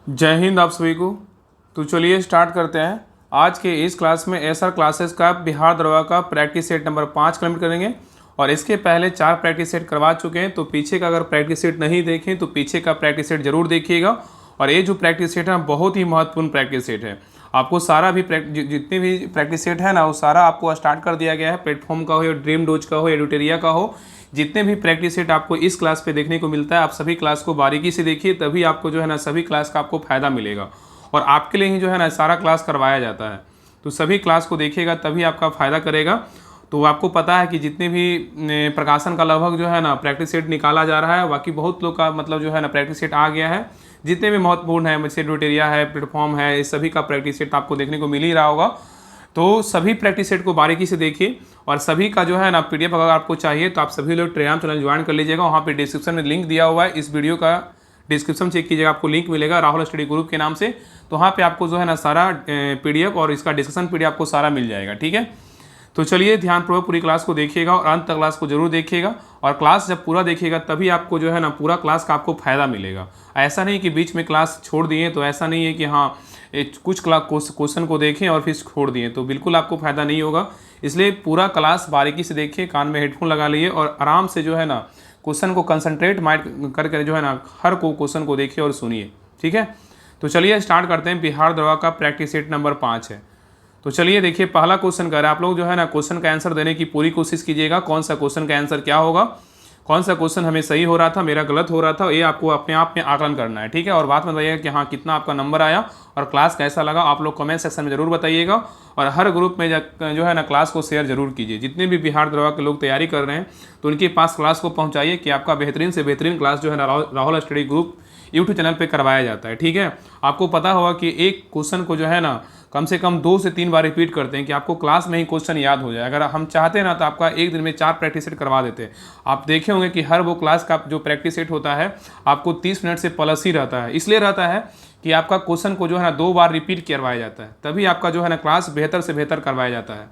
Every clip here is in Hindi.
जय हिंद आप सभी को। तो चलिए स्टार्ट करते हैं। आज के इस क्लास में एसआर क्लासेस का बिहार दरवा का प्रैक्टिस सेट नंबर 5 कंप्लीट करेंगे और इसके पहले 4 प्रैक्टिस सेट करवा चुके हैं। तो पीछे का अगर प्रैक्टिस सेट नहीं देखें तो पीछे का प्रैक्टिस सेट जरूर देखिएगा। और ये जो प्रैक्टिस सेट है बहुत ही महत्वपूर्ण प्रैक्टिस सेट है। आपको सारा भी जितने भी प्रैक्टिस सेट है ना वो सारा आपको स्टार्ट कर दिया गया है। प्लेटफॉर्म का हो या ड्रीम डोज का हो या ड्यूटेरिया का हो, जितने भी प्रैक्टिस सेट आपको इस क्लास पे देखने को मिलता है आप सभी क्लास को बारीकी से देखिए, तभी आपको जो है ना सभी क्लास का आपको फायदा मिलेगा। और आपके लिए ही जो है ना सारा क्लास करवाया जाता है। तो सभी क्लास को देखिएगा तभी आपका फायदा करेगा। तो आपको पता है कि जितने भी प्रकाशन का लगभग जो है ना प्रैक्टिस सेट निकाला जा रहा है, बाकी बहुत लोग का मतलब जो है ना प्रैक्टिस सेट आ गया है। जितने भी महत्वपूर्ण है, जैसे ड्यूटेरिया है, प्लेटफॉर्म है, इस सभी का प्रैक्टिस सेट आपको देखने को मिल ही रहा होगा। तो सभी प्रैक्टिस सेट को बारीकी से देखिए और सभी का जो है ना पीडीएफ अगर आपको चाहिए तो आप सभी लोग टेलीग्राम चैनल ज्वाइन कर लीजिएगा। वहाँ पे डिस्क्रिप्शन में लिंक दिया हुआ है, इस वीडियो का डिस्क्रिप्शन चेक कीजिएगा, आपको लिंक मिलेगा राहुल स्टडी ग्रुप के नाम से। तो वहाँ पे आपको जो है ना सारा पीडीएफ और इसका डिस्कशन पीडीएफ आपको सारा मिल जाएगा। ठीक है, तो चलिए ध्यानपूर्वक पूरी क्लास को देखिएगा और अंत तक क्लास को जरूर देखिएगा। और क्लास जब पूरा देखिएगा तभी आपको जो है ना पूरा क्लास का आपको फायदा मिलेगा। ऐसा नहीं कि बीच में क्लास छोड़ दिए, तो ऐसा नहीं है कि हाँ कुछ क्वेश्चन को देखें और फिर छोड़ दिए, तो बिल्कुल आपको फायदा नहीं होगा। इसलिए पूरा क्लास बारीकी से देखिए, कान में हेडफोन लगा लिए और आराम से जो है ना क्वेश्चन को कंसंट्रेट माइंड करके जो है ना हर क्वेश्चन को देखिए और सुनिए। ठीक है, तो चलिए स्टार्ट करते हैं। बिहार दरवा का प्रैक्टिस सेट नंबर 5 है। तो चलिए देखिए, पहला क्वेश्चन कर रहा है। आप लोग जो है ना क्वेश्चन का आंसर देने की पूरी कोशिश कीजिएगा। कौन सा क्वेश्चन का आंसर क्या होगा, कौन सा क्वेश्चन हमें सही हो रहा था, मेरा गलत हो रहा था, ये आपको अपने आप में आकलन करना है। ठीक है, और बात में बताइएगा कि हाँ कितना आपका नंबर आया और क्लास कैसा लगा। आप लोग कमेंट सेक्शन में जरूर बताइएगा और हर ग्रुप में जो है ना क्लास को शेयर जरूर कीजिए। जितने भी बिहार दरवा के लोग तैयारी कर रहे हैं तो उनके पास क्लास को पहुँचाइए कि आपका बेहतरीन से बेहतरीन क्लास जो है ना Rahul study group YouTube channel पे करवाया जाता है। ठीक है, आपको पता होगा कि एक क्वेश्चन को जो है ना कम से कम 2 से 3 बार रिपीट करते हैं कि आपको क्लास में ही क्वेश्चन याद हो जाए। अगर हम चाहते हैं ना तो आपका एक दिन में 4 प्रैक्टिस सेट करवा देते हैं। आप देखे होंगे कि हर वो क्लास का जो प्रैक्टिस सेट होता है आपको 30 मिनट से प्लस ही रहता है। इसलिए रहता है कि आपका क्वेश्चन को जो है ना 2 बार रिपीट करवाया जाता है, तभी आपका जो है ना क्लास बेहतर से बेहतर करवाया जाता है।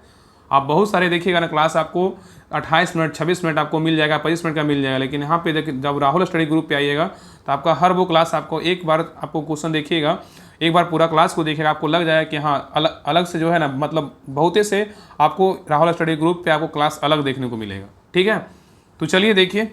आप बहुत सारे देखिएगा ना क्लास आपको 28 मिनट 26 मिनट आपको मिल जाएगा, 25 मिनट का मिल जाएगा, लेकिन यहाँ पे देखिए जब राहुल स्टडी ग्रुप पे आइएगा तो आपका हर वो क्लास आपको एक बार आपको क्वेश्चन देखिएगा, एक बार पूरा क्लास को देखिएगा, आपको लग जाएगा कि हाँ अलग अलग से जो है ना मतलब बहुते से आपको राहुल स्टडी ग्रुप पे आपको क्लास अलग देखने को मिलेगा। ठीक है, तो चलिए देखिए,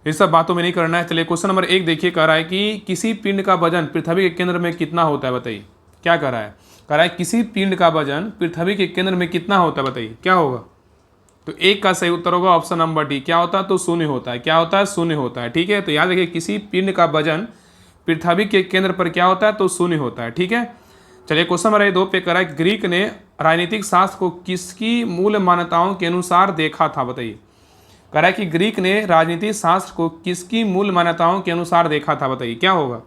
इस सब बातों में नहीं करना है। चलिए क्वेश्चन नंबर 1 देखिए, कह रहा है कि किसी पिंड का वजन पृथ्वी के केंद्र में कितना होता है, बताइए क्या कह रहा है। कह रहा है किसी पिंड का वजन पृथ्वी के केंद्र में कितना होता है, बताइए क्या होगा। तो 1 का सही उत्तर होगा ऑप्शन नंबर डी। क्या होता है, तो शून्य होता है। क्या होता है, शून्य होता है। ठीक है, तो याद रखिए किसी पिंड का वजन पृथ्वी के केंद्र पर क्या होता है, तो शून्य होता है। ठीक है, चलिए क्वेश्चन नंबर 2 पे करा है ग्रीक ने राजनीतिक शास्त्र को किसकी मूल मान्यताओं के अनुसार देखा था, बताइए। कह रहा है कि ग्रीक ने राजनीतिक शास्त्र को किसकी मूल मान्यताओं के अनुसार देखा था, बताइए क्या होगा।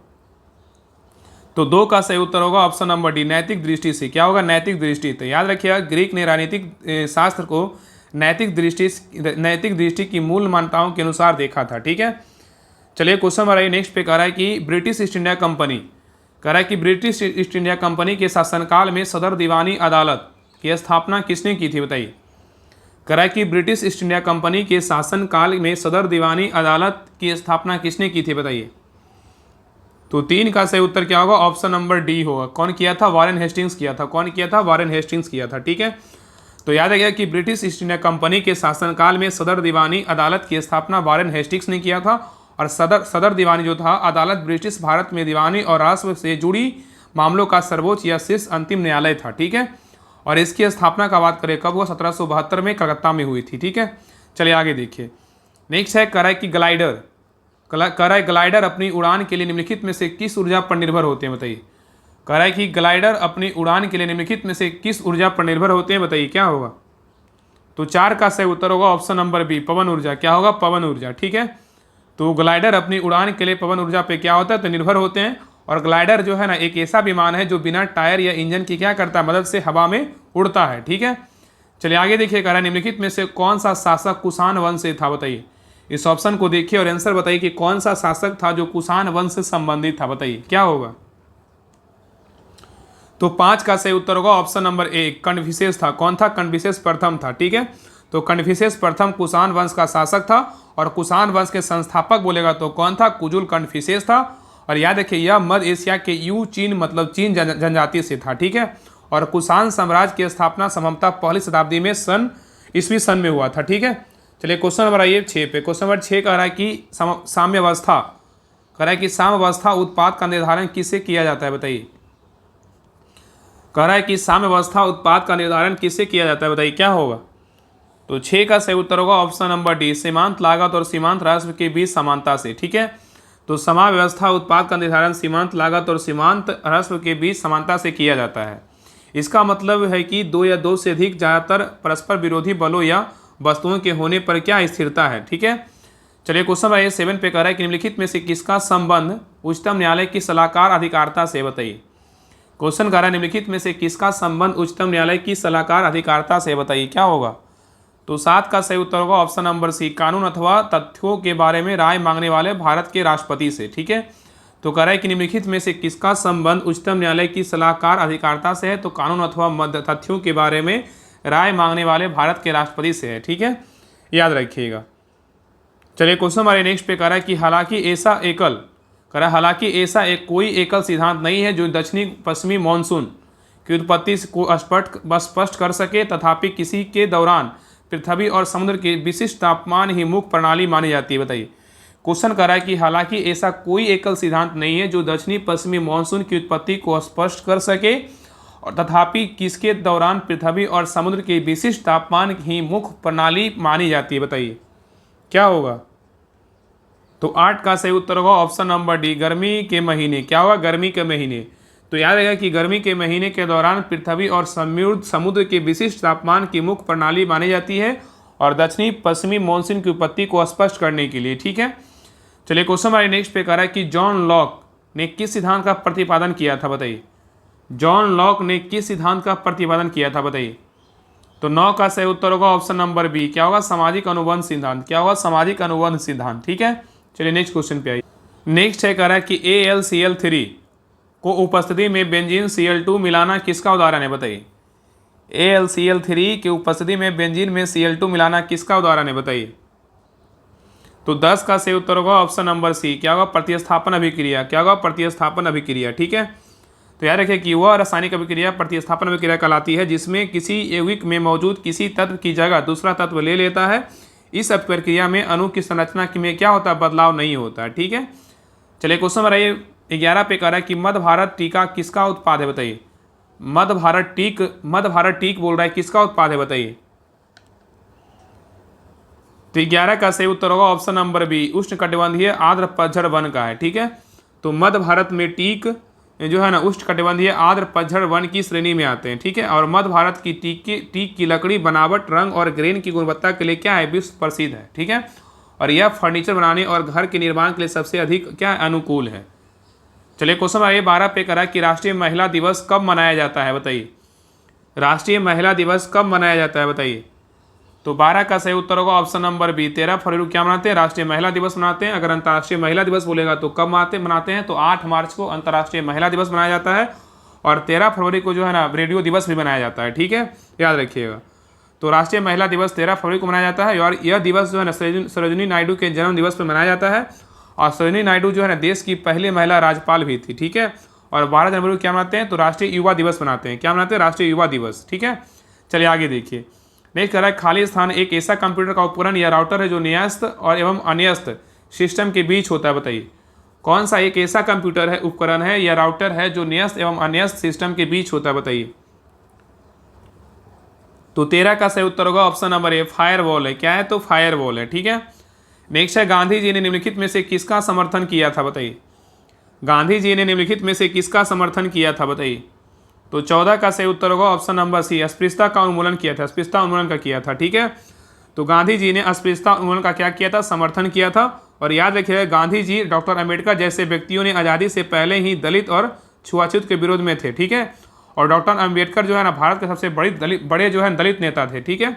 तो 2 का सही उत्तर होगा ऑप्शन नंबर डी, नैतिक दृष्टि से। क्या होगा, नैतिक दृष्टि। तो याद रखिएगा ग्रीक ने राजनीतिक शास्त्र को नैतिक दृष्टि की मूल मान्यताओं के अनुसार देखा था। ठीक है, चलिए क्वेश्चन नंबर नेक्स्ट पे कह रहा है कि ब्रिटिश ईस्ट इंडिया कंपनी, कह रहा है कि ब्रिटिश ईस्ट इंडिया कंपनी के शासनकाल में सदर दीवानी अदालत की स्थापना किसने की थी, बताइए। कह रहा है कि ब्रिटिश ईस्ट इंडिया कंपनी के शासनकाल में सदर दीवानी अदालत की स्थापना किसने की थी, बताइए। तो 3 का सही उत्तर क्या होगा, ऑप्शन नंबर डी होगा। कौन किया था, वॉरेन हेस्टिंग्स किया था। कौन किया था, वॉरेन हेस्टिंग्स किया था। ठीक है, तो याद रखिएगा कि ब्रिटिश ईस्ट इंडिया कंपनी के शासनकाल में सदर दीवानी अदालत की स्थापना वॉरेन हेस्टिंग्स ने किया था। और सदर दीवानी जो था अदालत ब्रिटिश भारत में दीवानी और राष्ट्र से जुड़ी मामलों का सर्वोच्च या शीर्ष अंतिम न्यायालय था। ठीक है, और इसकी स्थापना का बात करें कब हुआ, 1772 में कलकत्ता में हुई थी। ठीक है, चलिए आगे देखिए। नेक्स्ट है कह रहा है कि ग्लाइडर अपनी उड़ान के लिए निम्नलिखित में से किस ऊर्जा पर निर्भर होते हैं, बताइए। कह रहा है कि ग्लाइडर अपनी उड़ान के लिए निम्नलिखित में से किस ऊर्जा पर निर्भर होते हैं, बताइए क्या होगा। तो 4 का सही उत्तर होगा ऑप्शन नंबर बी, पवन ऊर्जा। क्या होगा, पवन ऊर्जा। ठीक है, तो ग्लाइडर अपनी उड़ान के लिए पवन ऊर्जा पे क्या होता है, तो निर्भर होते हैं। और ग्लाइडर जो है ना एक ऐसा विमान है जो बिना टायर या इंजन की क्या करता है, मदद से हवा में उड़ता है। ठीक है, चलिए आगे देखिए, कह रहा है निम्नलिखित में से कौन सा शासक कुषाण वंश से था, बताइए। इस ऑप्शन को देखिए और आंसर बताइए कि कौन सा शासक था जो कुषाण वंश से संबंधित था, बताइए क्या होगा। तो 5 का सही उत्तर होगा ऑप्शन नंबर ए, कन्फ्यूशियस था। कौन था, कन्फ्यूशियस प्रथम था। ठीक है, तो कन्फ्यूशियस प्रथम कुषाण वंश का शासक था और कुषाण वंश के संस्थापक बोलेगा तो कौन था, कुजुल कन्फ्यूशियस था। और याद रखिए यह मध्य एशिया के यू चीन मतलब चीन जनजाति से था, ठीक है। और कुषाण साम्राज्य की स्थापना संभवतः पहली शताब्दी में ईस्वी सन में हुआ था, ठीक है। चलिए क्वेश्चन नंबर आइए 6 पे। क्वेश्चन नंबर 6 कह रहा है कि साम्यावस्था कह रहा है कि साम्यावस्था उत्पाद का निर्धारण किससे किया जाता है, बताइए। कह रहा है कि साम्यावस्था उत्पाद का निर्धारण किससे किया जाता है, बताइए क्या होगा। तो 6 का सही उत्तर होगा ऑप्शन नंबर डी, सीमांत लागत और सीमांत राशि के बीच समानता से, ठीक है। तो समाव्यवस्था उत्पाद का निर्धारण सीमांत लागत और सीमांत राशि के बीच समानता से किया जाता है। इसका मतलब है कि दो या दो से अधिक ज़्यादातर परस्पर विरोधी बलों या वस्तुओं के होने पर क्या स्थिरता है, ठीक है। चलिए क्वेश्चन नंबर 7 पे कह रहा है कि निम्नलिखित में से किसका संबंध उच्चतम न्यायालय की सलाहकार अधिकारिता से, बताइए। क्वेश्चन कह रहा है निम्नलिखित में से किसका संबंध उच्चतम न्यायालय की सलाहकार अधिकारिता से, बताइए क्या होगा। तो 7 का सही उत्तर होगा ऑप्शन नंबर सी, कानून अथवा तथ्यों के बारे में राय मांगने वाले भारत के राष्ट्रपति से, ठीक है। तो कह रहा है कि निम्नलिखित में से किसका संबंध उच्चतम न्यायालय की सलाहकार अधिकारिता से है, तो कानून अथवा तथ्यों के बारे में राय मांगने वाले भारत के राष्ट्रपति से है, ठीक है, याद रखिएगा। चलिए क्वेश्चन हमारे नेक्स्ट पे कह रहा है कि हालांकि ऐसा एक कोई एकल सिद्धांत नहीं है जो दक्षिणी पश्चिमी मानसून की उत्पत्ति को स्पष्ट कर सके, तथापि किसी के दौरान पृथ्वी और समुद्र के विशिष्ट तापमान ही मुख्य प्रणाली मानी जाती है, बताइए। क्वेश्चन कर रहा है कि हालांकि ऐसा कोई एकल सिद्धांत नहीं है जो दक्षिणी पश्चिमी मानसून की उत्पत्ति को स्पष्ट कर सके और तथापि किसके दौरान पृथ्वी और समुद्र के विशिष्ट तापमान ही मुख्य प्रणाली मानी जाती है, बताइए क्या होगा। तो 8 का सही उत्तर होगा ऑप्शन नंबर डी, गर्मी के महीने। क्या होगा, गर्मी के महीने। तो याद रखेगा कि गर्मी के महीने के दौरान पृथ्वी और समुद्र के विशिष्ट तापमान की मुख्य प्रणाली मानी जाती है और दक्षिणी पश्चिमी मानसून की उत्पत्ति को स्पष्ट करने के लिए, ठीक है। चलिए क्वेश्चन हमारे नेक्स्ट पे कह रहा है कि जॉन लॉक ने किस सिद्धांत का प्रतिपादन किया था, बताइए। जॉन लॉक ने किस सिद्धांत का प्रतिपादन किया था, बताइए। तो 9 का सही उत्तर होगा ऑप्शन नंबर बी, क्या होगा, सामाजिक अनुबंध सिद्धांत। क्या होगा, सामाजिक अनुबंध सिद्धांत, ठीक है। चलिए नेक्स्ट क्वेश्चन पे आइए। नेक्स्ट है कह रहा है कि AlCl3 को उपस्थिति में बेंजीन Cl2 मिलाना किसका उदाहरण है, बताइए। AlCl3 की उपस्थिति में बेंजीन में Cl2 मिलाना किसका उदाहरण है, बताइए। तो 10 का सही उत्तर होगा ऑप्शन नंबर सी, क्या होगा, प्रतिस्थापन अभिक्रिया। क्या होगा, प्रतिस्थापन अभिक्रिया, ठीक है। तो याद रखिए कि वह रासायनिक अभिक्रिया प्रतिस्थापन अभिक्रिया कहलाती है जिसमें किसी यौगिक में मौजूद किसी तत्व की जगह दूसरा तत्व ले लेता है। इस प्रक्रिया में अणु की संरचना में क्या होता है, बदलाव नहीं होता, ठीक है। चलिए क्वेश्चन नंबर 11 पे कह रहा है कि मध्य भारत टीका किसका उत्पाद है, बताइए। मध्य भारत टीक बोल रहा है, किसका उत्पाद है, बताइए। तो 11 का सही उत्तर होगा ऑप्शन नंबर बी, उष्णकटिबंधीय आर्द्र पतझड़ वन का है, ठीक है। तो मध्य भारत में टीक जो है ना उष्णकटिबंधीय आर्द्र पतझड़ वन की श्रेणी में आते हैं, ठीक है। और मध्य भारत की टीक की लकड़ी बनावट, रंग और ग्रेन की गुणवत्ता के लिए क्या है, विश्व प्रसिद्ध है, ठीक है। और यह फर्नीचर बनाने और घर के निर्माण के लिए सबसे अधिक क्या अनुकूल है। चलिए क्वेश्चन नंबर 12 पे करा कि राष्ट्रीय महिला दिवस कब मनाया जाता है, बताइए। राष्ट्रीय महिला दिवस कब मनाया जाता है, बताइए। तो 12 का सही उत्तर होगा ऑप्शन नंबर बी, 13 फरवरी को क्या मनाते हैं, राष्ट्रीय महिला दिवस मनाते हैं। अगर अंतर्राष्ट्रीय महिला दिवस बोलेगा तो कब मनाते हैं, तो 8 मार्च को अंतर्राष्ट्रीय महिला दिवस मनाया जाता है। और 13 फरवरी को जो है ना रेडियो दिवस भी मनाया जाता है, ठीक है, याद रखिएगा। तो राष्ट्रीय महिला दिवस 13 फरवरी को मनाया जाता है और यह दिवस जो है ना सरोजिनी नायडू के जन्म दिवस पर मनाया जाता है। और सरोजिनी नायडू जो है ना देश की पहली महिला राज्यपाल भी थी, ठीक है। और 12 जनवरी को क्या मनाते हैं, तो राष्ट्रीय युवा दिवस मनाते हैं। क्या मनाते हैं, राष्ट्रीय युवा दिवस, ठीक है। चलिए आगे देखिए। नेक्स्ट कह रहा है खाली स्थान एक ऐसा कंप्यूटर का उपकरण या राउटर है जो न्यस्त और एवं अन्यस्त सिस्टम के बीच होता है, बताइए। कौन सा एक ऐसा कंप्यूटर है, उपकरण है या राउटर है जो न्यस्त एवं अन्यस्त सिस्टम के बीच होता है, बताइए। तो 13 का सही उत्तर होगा ऑप्शन नंबर ए, फायरवॉल है। क्या है, तो फायरवॉल है, ठीक है। नेक्स्ट है गांधी जी ने निम्नलिखित में से किसका समर्थन किया था, बताइए। गांधी जी ने निम्नलिखित में से किसका समर्थन किया था, बताइए। तो 14 का सही उत्तर होगा ऑप्शन नंबर सी, अस्पृश्यता का उन्मूलन किया था। अस्पृश्यता उन्मूलन का किया था, ठीक है। तो गांधी जी ने अस्पृश्यता उन्मूलन का क्या किया था, समर्थन किया था। और याद रखिएगा गांधी जी डॉक्टर अम्बेडकर जैसे व्यक्तियों ने आज़ादी से पहले ही दलित और छुआछूत के विरोध में थे, ठीक है। और डॉक्टर अम्बेडकर जो है ना भारत के सबसे बड़े जो है दलित नेता थे, ठीक है।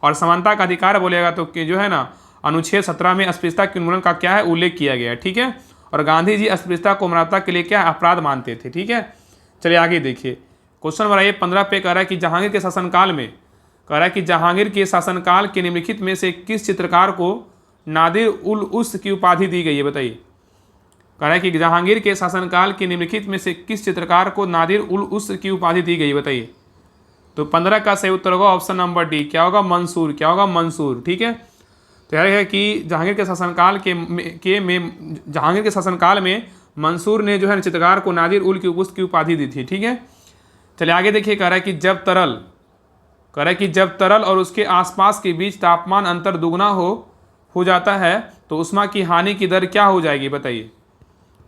और समानता का अधिकार बोलेगा तो जो है ना अनुच्छेद 17 में अस्पृश्यता के उन्मूलन का क्या है, उल्लेख किया गया है, ठीक है। और गांधी जी अस्पृश्यता को मानवता के लिए क्या अपराध मानते थे, ठीक है। चलिए आगे देखिए। क्वेश्चन नंबर 15 पे कह रहा है कि जहांगीर के शासनकाल में जहांगीर के शासनकाल के निम्नलिखित में से किस चित्रकार को नादिर उल उस की उपाधि दी गई है, बताइए। कह रहा है कि जहांगीर के शासनकाल के निम्नलिखित में से किस चित्रकार को नादिर उल उस्र की उपाधि दी गई, बताइए। तो 15 का सही उत्तर होगा ऑप्शन नंबर डी, क्या होगा, मंसूर। क्या होगा, मंसूर। ठीक है, तो यह है कि जहांगीर के शासनकाल में मंसूर ने जो है चित्रकार को नादिर उल की उस्र की उपाधि दी थी। ठीक है, चलिए आगे देखिए। कह रहा है कि जब तरल और उसके आसपास के बीच तापमान अंतर दुगना हो जाता है तो उष्मा की हानि की दर क्या हो जाएगी, बताइए।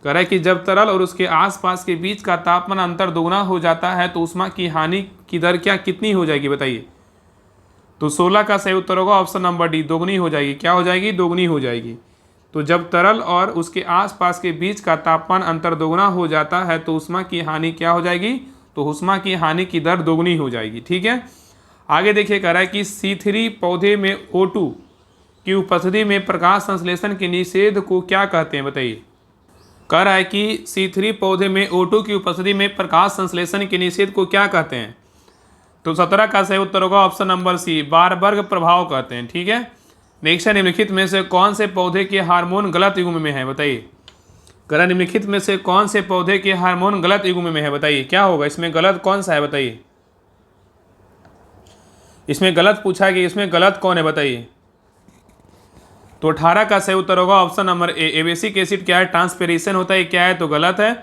कह रहा है कि जब तरल और उसके आसपास के बीच का तापमान अंतर दुगना हो जाता है तो उष्मा की हानि की दर कितनी हो जाएगी, बताइए। तो 16 का सही उत्तर होगा ऑप्शन नंबर डी, दोगुनी हो जाएगी। क्या हो जाएगी, दोगुनी हो जाएगी। तो जब तरल और उसके आसपास के बीच का तापमान अंतर दोगुना हो जाता है तो उष्मा की हानि क्या हो जाएगी, तो उष्मा की हानि की दर दोगुनी हो जाएगी। ठीक है, आगे देखिए। कह रहा है कि C3 पौधे में O2 की उपस्थिति में प्रकाश संश्लेषण के निषेध को क्या कहते हैं, बताइए। कह रहा है कि C3 पौधे में O2 की उपस्थिति में प्रकाश संश्लेषण के निषेध को क्या कहते हैं। तो 17 का सही उत्तर होगा ऑप्शन नंबर सी, बारबर्ग प्रभाव कहते हैं। ठीक है, नेक्स्ट है, निम्नलिखित में से कौन से पौधे के हार्मोन गलत युग्म में है, बताइए। कह रहा है निम्नलिखित में से कौन से पौधे के हार्मोन गलत युग्म में है, बताइए। क्या होगा, इसमें गलत कौन सा है, बताइए। इसमें गलत पूछा कि इसमें गलत कौन है, बताइए। तो 18 का सही उत्तर होगा ऑप्शन नंबर ए, एबेसिक एसिड क्या है, ट्रांसपेरेशन होता है, क्या है, तो गलत है।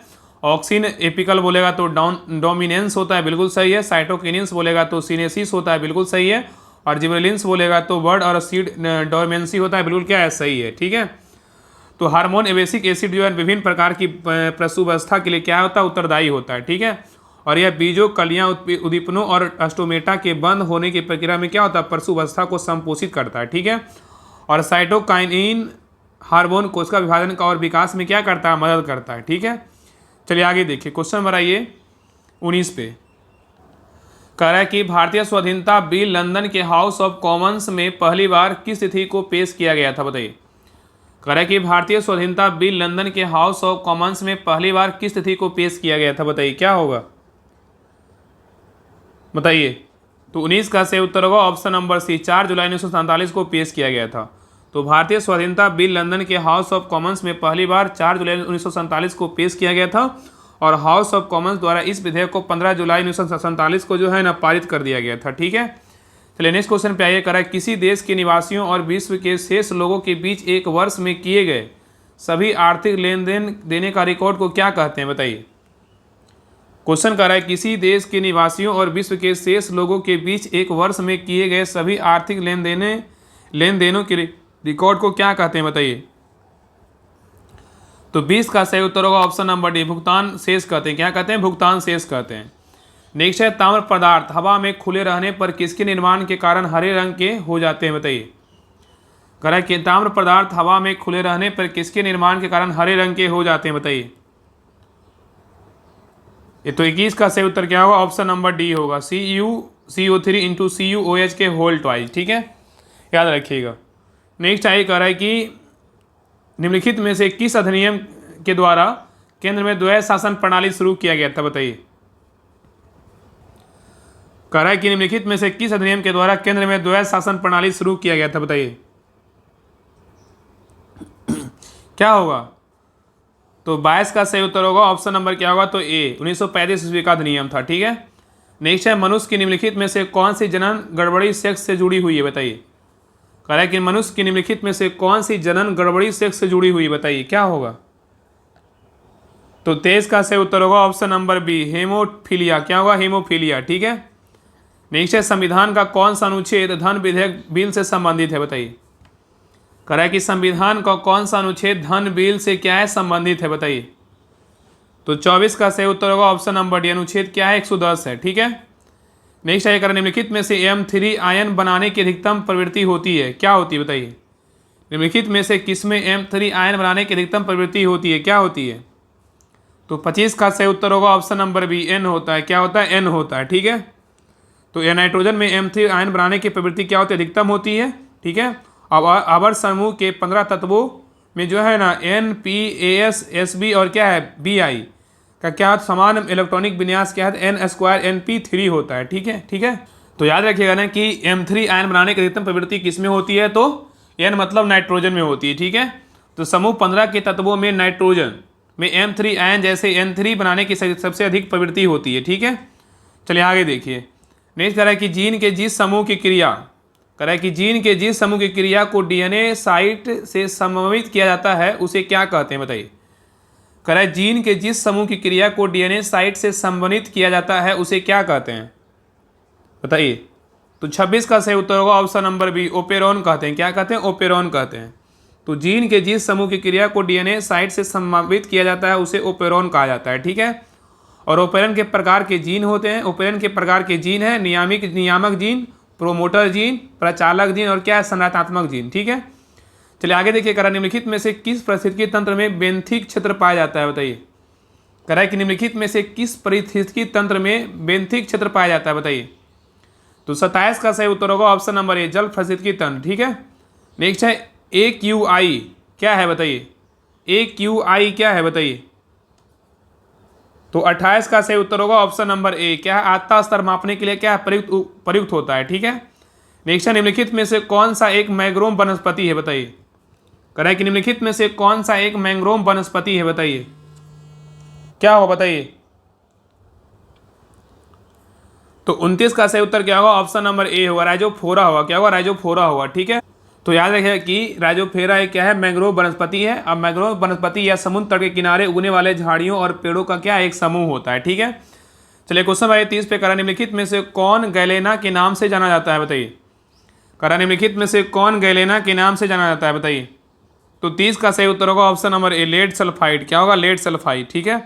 ऑक्सीन एपिकल बोलेगा तो डोमिनेंस होता है, बिल्कुल सही है। साइटोकिनिन्स बोलेगा तो सिनेसिस होता है, बिल्कुल सही है। और जिबरेलिन्स बोलेगा तो बर्ड और सीड डोरमेंसी होता है, बिल्कुल क्या है, सही है। ठीक है, तो हार्मोन एबेसिक एसिड जो है विभिन्न प्रकार की प्रसूवस्था के लिए क्या होता है, उत्तरदायी होता है। ठीक है, और यह बीजों, कलियां, उद्दीपनों और अस्टोमेटा के बंद होने की प्रक्रिया में क्या होता है, प्रसूवस्था को संपोषित करता है। ठीक है, और साइटोकाइनिन हार्मोन कोशिका विभाजन का और विकास में क्या करता है, मदद करता है। ठीक है, चलिए आगे देखिए। क्वेश्चन नंबर आइए 19 पे। कह रहा है कि भारतीय स्वाधीनता बिल लंदन के हाउस ऑफ कॉमन्स में पहली बार किस तिथि को पेश किया गया था, बताइए। कह रहा है कि भारतीय स्वाधीनता बिल लंदन के हाउस ऑफ कॉमन्स में पहली बार किस तिथि को पेश किया गया था, बताइए। क्या होगा, बताइए। तो 19 का सही उत्तर होगा ऑप्शन नंबर सी, 4 जुलाई 1947 को पेश किया गया था। तो भारतीय स्वाधीनता बिल लंदन के हाउस ऑफ कॉमन्स में पहली बार 4 जुलाई 1947 को पेश किया गया था और हाउस ऑफ कॉमन्स द्वारा इस विधेयक को 15 जुलाई 1947 को जो है ना पारित कर दिया गया था। ठीक है, चलिए नेक्स्ट क्वेश्चन पे आइए। करा किसी देश के निवासियों और विश्व के शेष लोगों के बीच एक वर्ष में किए गए सभी आर्थिक लेन देन देने का रिकॉर्ड को क्या कहते हैं, बताइए। क्वेश्चन कर रहा है किसी देश के निवासियों और विश्व के शेष लोगों के बीच एक वर्ष में किए गए सभी आर्थिक लेन देनों के रिकॉर्ड को क्या कहते हैं, बताइए। तो 20 का सही उत्तर होगा ऑप्शन नंबर डी, भुगतान शेष कहते हैं। क्या कहते हैं, भुगतान शेष कहते हैं। नेक्स्ट है, ताम्र पदार्थ हवा में खुले रहने पर किसके निर्माण के कारण हरे रंग के हो जाते हैं, बताइए। कह रहा है कि ताम्र पदार्थ हवा में खुले रहने पर किसके निर्माण के कारण हरे रंग के हो जाते हैं, बताइए। ये तो 21 का सही उत्तर क्या होगा, ऑप्शन नंबर डी होगा, CuCO3 इंटू CuOH के होल ट्वाइस। ठीक है, याद रखिएगा। नेक्स्ट आई कह रहा है कि निम्नलिखित में से किस अधिनियम के द्वारा केंद्र में द्वैध शासन प्रणाली शुरू किया गया था, बताइए। कह रहा है कि निम्नलिखित में से किस अधिनियम के द्वारा केंद्र में द्वैध शासन प्रणाली शुरू किया गया था, बताइए। क्या होगा, तो 22 का सही उत्तर होगा ऑप्शन नंबर क्या होगा, तो ए, 1935 ईस्वी का अधिनियम था। ठीक है, नेक्स्ट है, मनुष्य की निम्नलिखित में से कौन सी जनन गड़बड़ी सेक्स से जुड़ी हुई है, बताइए। कह रहा है कि मनुष्य की निम्नलिखित में से कौन सी जनन गड़बड़ी सेक्स से जुड़ी हुई, बताइए। क्या होगा, तो 23 का सही उत्तर होगा ऑप्शन नंबर बी, हेमोफीलिया। क्या होगा, हेमोफीलिया। ठीक है, नेक्स्ट है, संविधान का कौन सा अनुच्छेद धन विधेयक बिल से संबंधित है, बताइए। कह रहा है कि संविधान का कौन सा अनुच्छेद धन बिल से क्या है, संबंधित है, बताइए। तो 24 का सही उत्तर होगा ऑप्शन नंबर डी, अनुच्छेद क्या है, 110 है। ठीक है, नेक्स्ट है, निम्नलिखित में से M3 आयन बनाने की अधिकतम प्रवृत्ति होती है, क्या होती है, बताइए। निम्नलिखित में से किसमें M3 आयन बनाने की अधिकतम प्रवृत्ति होती है, क्या होती है। तो 25 का सही उत्तर होगा ऑप्शन नंबर बी, N होता है। क्या होता है, N होता है। ठीक है, तो नाइट्रोजन में M3 आयन बनाने की प्रवृत्ति क्या होती है, अधिकतम होती है। ठीक है, अब आवर्त समूह के 15 तत्वों में जो है ना NPAS और क्या है Bi का क्या समान इलेक्ट्रॉनिक विन्यास क्या है, N2NP3 होता है। ठीक है, ठीक है, तो याद रखिएगा ना कि M3 आयन बनाने की अधिकतम प्रवृत्ति किस में होती है, तो N मतलब नाइट्रोजन में होती है। ठीक है, तो समूह 15 के तत्वों में नाइट्रोजन में M3 आयन जैसे N3 बनाने की सबसे अधिक प्रवृत्ति होती है। ठीक है, चलिए आगे देखिए। नेक्स्ट कह रहा है कि जीन के जिस समूह की क्रिया, कह रहा है कि जीन के जिस समूह की क्रिया को DNA साइट से समन्वित किया जाता है उसे क्या कहते हैं, बताइए। कह रहा है जीन के जिस समूह की क्रिया को DNA साइट से समन्वित किया जाता है उसे क्या कहते हैं, बताइए। तो 26 का सही उत्तर होगा ऑप्शन नंबर बी, ओपेरॉन कहते हैं। क्या कहते हैं, ओपेरॉन कहते हैं। तो जीन के जिस समूह की क्रिया को DNA साइट से समन्वित किया जाता है उसे ओपेरॉन कहा जाता है। ठीक है, और ओपेरन के प्रकार के जीन होते हैं। ओपेरन के प्रकार के जीन है नियामक जीन, प्रोमोटर जीन, प्रचालक जीन और क्या है, संरचनात्मक जीन। ठीक है, चलिए आगे देखिए। करा निम्नलिखित में से किस पारिस्थितिकी तंत्र में बेंथिक क्षेत्र पाया जाता है, बताइए। करा है कि निम्नलिखित में से किस पारिस्थितिकी तंत्र में बेंथिक क्षेत्र पाया जाता है, बताइए। तो 27 का सही उत्तर होगा ऑप्शन नंबर ए, जल पारिस्थितिकी तंत्र। ठीक है, नेक्स्ट है AQI क्या है, बताइए। AQI क्या है, बताइए। तो 28 का सही उत्तर होगा ऑप्शन नंबर ए, क्या है, आत्ता स्तर मापने के लिए क्या प्रयुक्त होता है। ठीक है, नेक्स्ट निम्नलिखित में से कौन सा एक मैंग्रोव वनस्पति है, बताइए। कह रहा है कि निम्नलिखित में से कौन सा एक मैंग्रोव वनस्पति है, बताइए। क्या होगा, बताइए। तो 29 का सही उत्तर क्या होगा, ऑप्शन नंबर ए होगा, राइजोफोरा होगा। क्या होगा, राइजोफोरा होगा। ठीक है, तो याद रखिए कि राइजोफोरा एक क्या है, मैंग्रोव वनस्पति है। अब मैंग्रोव वनस्पति या समुद्र तट के किनारे उगने वाले झाड़ियों और पेड़ों का क्या एक समूह होता है। ठीक है, चलिए क्वेश्चन नंबर 30 पे। करा निम्नलिखित में से कौन गैलेना के नाम से जाना जाता है, बताइए। करा निम्नलिखित में से कौन गैलेना के नाम से जाना जाता है, बताइए। तो 30 का सही उत्तर होगा option number A, lead sulphide. क्या होगा, लेड सल्फाइड। ठीक है,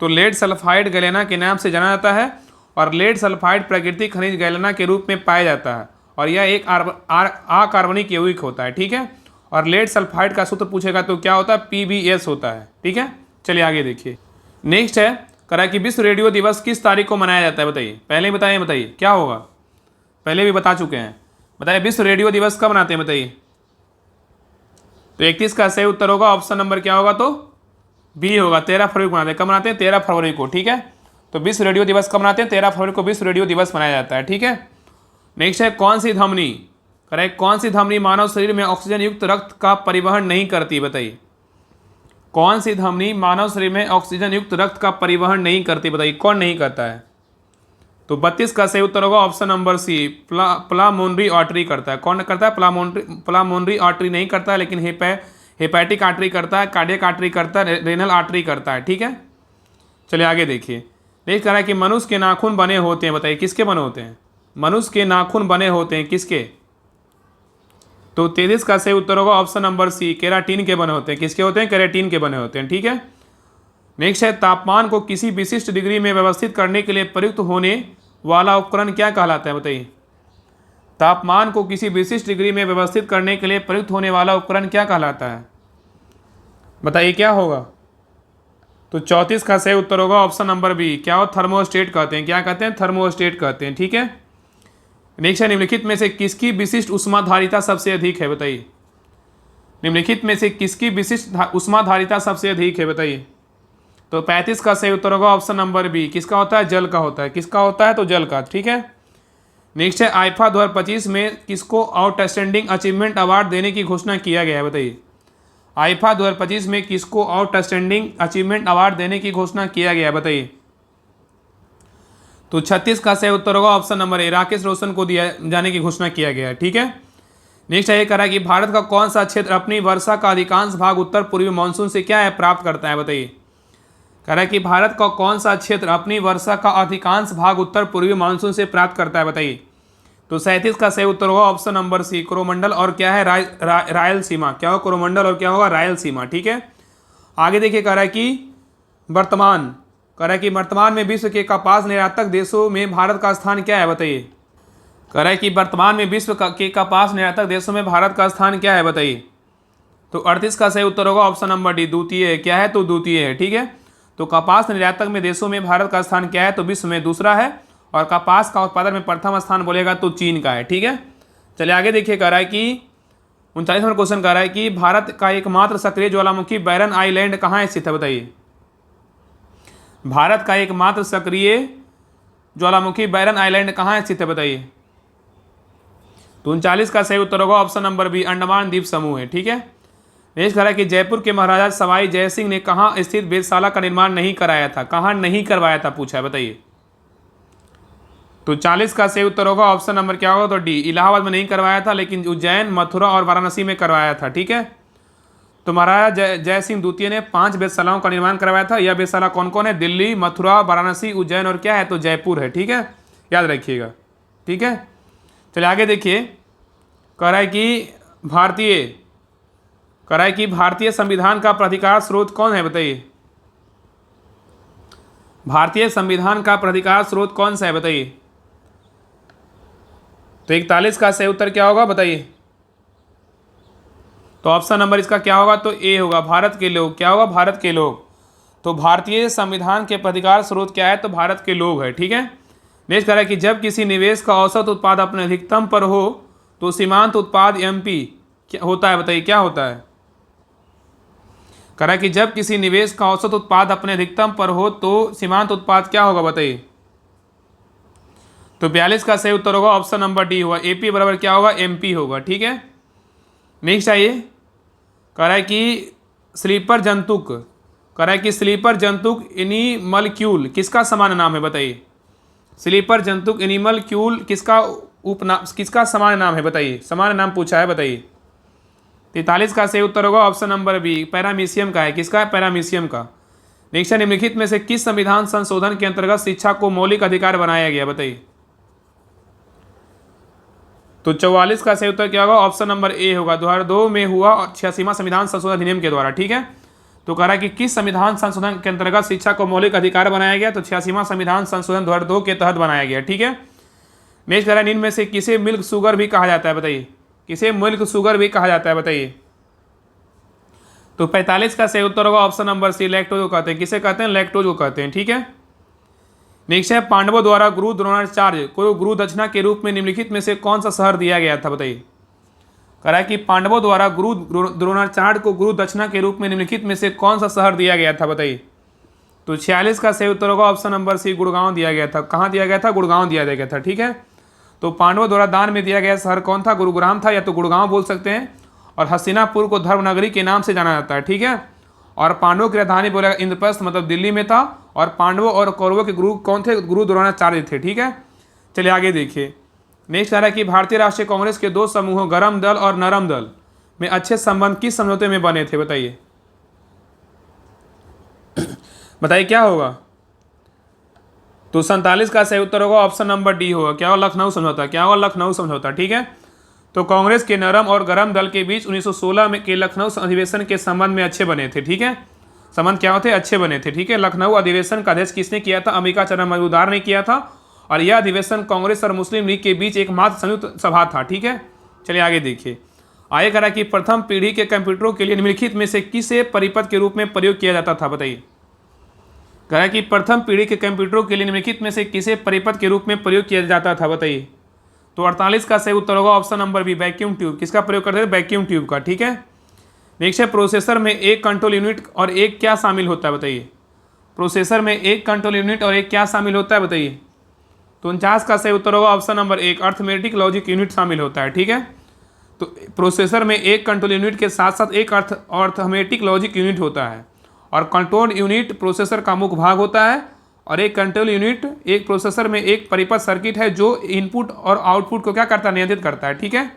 तो लेड सल्फाइड गैलेना के नाम से जाना जाता है और लेड सल्फाइड प्राकृतिक खनिज गैलेना के रूप में पाया जाता है और यह एक अकार्बनिक यौगिक होता है। ठीक है, और लेड सल्फाइड का सूत्र पूछेगा तो क्या होता है, PbS होता है। ठीक है, चलिए आगे देखिए। नेक्स्ट है, करा कि विश्व रेडियो दिवस किस तारीख को मनाया जाता है, बताइए। पहले ही बताइए, बताइए क्या होगा, पहले भी बता चुके हैं। बताइए विश्व रेडियो दिवस कब मनाते हैं, बताइए। तो 31 का सही उत्तर होगा ऑप्शन नंबर क्या होगा, तो बी होगा, 13 फरवरी को मनाते हैं। कब मनाते हैं, 13 फरवरी को। ठीक है, तो विश्व रेडियो दिवस कब मनाते हैं, 13 फरवरी को विश्व रेडियो दिवस मनाया जाता है। ठीक है, नेक्स्ट है कौन सी धमनी, करेक्ट, कौन सी धमनी मानव शरीर में ऑक्सीजन युक्त रक्त का परिवहन नहीं करती, बताइए। कौन सी धमनी मानव शरीर में ऑक्सीजन युक्त रक्त का परिवहन नहीं करती, बताइए, कौन नहीं करता है। तो 32 का सही उत्तर होगा ऑप्शन नंबर सी, प्लामोनरी आर्टरी करता है। कौन करता है, प्लामोनरी आर्टरी नहीं करता है, लेकिन हेपैटिक आर्टरी करता है, कार्डियक आर्टरी करता है, रेनल आर्टरी करता है। ठीक है, चलिए आगे देखिए। नेक्स्ट कह रहा है कि मनुष्य के नाखून बने होते हैं, बताइए किसके बने होते हैं, मनुष्य के नाखून बने होते हैं किसके। तो 33 का सही उत्तर होगा ऑप्शन नंबर सी, केराटिन के बने होते हैं। किसके होते हैं, केराटिन के बने होते हैं। ठीक है, नेक्स्ट है तापमान को किसी विशिष्ट डिग्री में व्यवस्थित करने के लिए प्रयुक्त होने वाला उपकरण क्या कहलाता है, बताइए। तापमान को किसी विशिष्ट डिग्री में व्यवस्थित करने के लिए प्रयुक्त होने वाला उपकरण क्या कहलाता है, बताइए क्या होगा। तो 34 का सही उत्तर होगा ऑप्शन नंबर बी, क्या हो, थर्मोस्टेट कहते हैं। क्या कहते हैं, थर्मोस्टेट कहते हैं। ठीक है, नेक्स्ट है निम्नलिखित में से किसकी विशिष्ट उष्माधारिता सबसे अधिक है, बताइए। निम्नलिखित में से किसकी विशिष्ट उष्माधारिता सबसे अधिक है, बताइए। तो 35 का सही उत्तर होगा ऑप्शन नंबर बी, किसका होता है, जल का होता है। किसका होता है, तो जल का। ठीक है, नेक्स्ट है आईफा 2025 में किसको आउटस्टैंडिंग अचीवमेंट अवार्ड देने की घोषणा किया गया है, बताइए। आईफा 2025 में किसको आउटस्टैंडिंग अचीवमेंट अवार्ड देने की घोषणा किया गया है, बताइए। तो 36 का सही उत्तर होगा ऑप्शन नंबर ए, राकेश रोशन को दिया जाने की घोषणा किया गया है। ठीक है, नेक्स्ट है ये कह रहा है कि भारत का कौन सा क्षेत्र अपनी वर्षा का अधिकांश भाग उत्तर पूर्वी मानसून से क्या है प्राप्त करता है, बताइए। कह रहा है कि भारत का कौन सा क्षेत्र अपनी वर्षा का अधिकांश भाग उत्तर पूर्वी मानसून से प्राप्त करता है, बताइए। तो 37 का सही उत्तर होगा ऑप्शन नंबर सी, कोरोमंडल और क्या है, रायलसीमा। क्या होगा, कोरोमंडल और क्या होगा, रायलसीमा। ठीक है, आगे देखिए कह रहा है कि वर्तमान में विश्व के कपास निर्यातक देशों में भारत का स्थान क्या है, बताइए। कह रहा है कि वर्तमान में विश्व के कपास निर्यातक देशों में भारत का स्थान क्या है, बताइए। तो 38 का सही उत्तर होगा ऑप्शन नंबर डी, द्वितीय है। क्या है, तो द्वितीय है। ठीक है, तो कपास निर्यातक में देशों में भारत का स्थान क्या है, तो विश्व में दूसरा है और कपास का उत्पादन में प्रथम स्थान बोलेगा तो चीन का है। ठीक है, चलिए आगे देखिए। कह रहा है कि 39 नंबर क्वेश्चन कह रहा है कि भारत का एकमात्र सक्रिय ज्वालामुखी बैरन आइलैंड कहाँ स्थित है, बताइए। भारत का एकमात्र सक्रिय ज्वालामुखी बैरन आइलैंड कहाँ स्थित है, बताइए। तो 39 का सही उत्तर होगा ऑप्शन नंबर बी, अंडमान द्वीप समूह है। ठीक है, नेक्स्ट कह रहा है कि जयपुर के महाराजा सवाई जय सिंह ने कहाँ स्थित वेधशाला का निर्माण नहीं कराया था, कहाँ नहीं करवाया था पूछा है, बताइए। तो 40 का सही उत्तर होगा ऑप्शन नंबर क्या होगा, तो डी, इलाहाबाद में नहीं करवाया था लेकिन उज्जैन, मथुरा और वाराणसी में करवाया था। ठीक है, तो महाराजा जय सिंह द्वितीय ने 5 वेधशालाओं का निर्माण करवाया था। यह वेधशाला कौन कौन है, दिल्ली, मथुरा, वाराणसी, उज्जैन और क्या है, तो जयपुर है। ठीक है, याद रखिएगा। ठीक है, चलिए आगे देखिए। कह रहा है कि भारतीय संविधान का प्राधिकार स्रोत कौन है, बताइए। भारतीय संविधान का प्राधिकार स्रोत कौन सा है, बताइए। तो 41 का सही उत्तर क्या होगा, बताइए। तो ऑप्शन नंबर इसका क्या होगा, तो ए होगा, भारत के लोग। क्या होगा, भारत के लोग। तो भारतीय संविधान के प्राधिकार स्रोत क्या है, तो भारत के लोग है। ठीक है, नेक्स्ट कह रहा है कि जब किसी निवेश का औसत उत्पाद अपने अधिकतम पर हो तो सीमांत उत्पाद एमपी क्या होता है, बताइए, क्या होता है। कह रहा है कि जब किसी निवेश का औसत उत्पाद अपने अधिकतम पर हो तो सीमांत उत्पाद क्या होगा, बताइए। तो 42 का सही उत्तर होगा ऑप्शन नंबर डी होगा, एपी बराबर क्या होगा, एमपी होगा। ठीक है, नेक्स्ट आइए। कह रहा है कि स्लीपर जंतुक एनिमलक्यूल किसका सामान्य नाम है, बताइए। स्लीपर जंतुक एनिमलक्यूल किसका सामान्य नाम है, बताइए। सामान्य नाम पूछा है, बताइए। 43 का सही उत्तर होगा ऑप्शन नंबर बी, पैरामीशियम का है। किसका है, पैरामीशियम का। नेक्स्ट है, निम्नलिखित में से किस संविधान संशोधन के अंतर्गत शिक्षा को मौलिक अधिकार बनाया गया, बताइए। तो 44 का सही उत्तर क्या होगा, ऑप्शन नंबर ए होगा, 2002 में हुआ और 86वां संविधान संशोधन अधिनियम के द्वारा। ठीक है, तो कह रहा है कि किस संविधान संशोधन के अंतर्गत शिक्षा को मौलिक अधिकार बनाया गया, तो 86वां संविधान संशोधन 2002 के तहत बनाया गया। ठीक है, नेक्स्ट कह रहा है निम्न में से किसे मिल्क शुगर भी कहा जाता है, बताइए। किसे मिल्क शुगर भी कहा जाता है, बताइए। तो 45 का सही उत्तर होगा ऑप्शन नंबर सी, लैक्टोज को कहते हैं। किसे कहते हैं, लैक्टोज को कहते हैं। ठीक है, नेक्स्ट है, पांडवों द्वारा गुरु द्रोणाचार्य को गुरु दक्षिणा के रूप में निम्नलिखित में से कौन सा शहर दिया गया था, बताइए। कह रहा है कि पांडवों द्वारा गुरु द्रोणाचार्य को गुरु दक्षिणा के रूप में निम्नलिखित में से कौन सा शहर दिया गया था, बताइए। तो 46 का सही उत्तर होगा ऑप्शन नंबर सी, गुड़गांव दिया गया था। कहाँ दिया गया था, गुड़गांव दिया गया था। ठीक है, तो पांडवों द्वारा दान में दिया गया शहर कौन था, गुरुग्राम था, या तो गुड़गांव बोल सकते हैं। और हस्तिनापुर को धर्मनगरी के नाम से जाना जाता है। ठीक है, और पांडवों की राजधानी बोला इंद्रप्रस्थ मतलब दिल्ली में था। और पांडवों और कौरवों के गुरु कौन थे, गुरु द्रोणाचार्य थे। ठीक है, चलिए आगे देखिए। नेक्स्ट आ रहा है कि भारतीय राष्ट्रीय कांग्रेस के 2 समूहों गरम दल और नरम दल में अच्छे संबंध किस समझौते में बने थे, बताइए। बताइए क्या होगा। तो 47 का सही उत्तर होगा ऑप्शन नंबर डी होगा, क्या होगा, लखनऊ समझौता। क्या होगा, लखनऊ समझौता। ठीक है, तो कांग्रेस के नरम और गरम दल के बीच 1916 में के लखनऊ अधिवेशन के संबंध में अच्छे बने थे। ठीक है, संबंध क्या होते, अच्छे बने थे। ठीक है, लखनऊ अधिवेशन का अध्यक्ष किसने किया था, अंबिकाचरण मजूमदार ने किया था। और यह अधिवेशन कांग्रेस और मुस्लिम लीग के बीच एकमात्र संयुक्त सभा था। ठीक है, चलिए आगे देखिए। आगे कह रहा है कि प्रथम पीढ़ी के कंप्यूटरों के लिए निम्नलिखित में से किसे परिपथ के रूप में प्रयोग किया जाता था, बताइए। कह रहा है कि प्रथम पीढ़ी के कंप्यूटरों के लिए निम्नलिखित में से किसे परिपथ के रूप में प्रयोग किया जाता था, बताइए। तो 48 का सही उत्तर होगा option number B, vacuum tube. किसका प्रयोग करते थे, वैक्यूम ट्यूब का। ठीक है, नेक्स्ट है, प्रोसेसर में एक कंट्रोल यूनिट और एक क्या शामिल होता है, बताइए। प्रोसेसर में एक कंट्रोल यूनिट और एक क्या शामिल होता है, बताइए। तो 49 का सही उत्तर होगा ऑप्शन नंबर एक, अर्थमेटिक लॉजिक यूनिट शामिल होता है। ठीक है, तो प्रोसेसर में एक कंट्रोल यूनिट के साथ साथ एक अर्थमेटिक लॉजिक यूनिट होता है। और कंट्रोल यूनिट प्रोसेसर का मुख्य भाग होता है। और एक कंट्रोल यूनिट एक प्रोसेसर में एक परिपथ सर्किट है जो इनपुट और आउटपुट को क्या करता है, नियंत्रित करता है। ठीक है,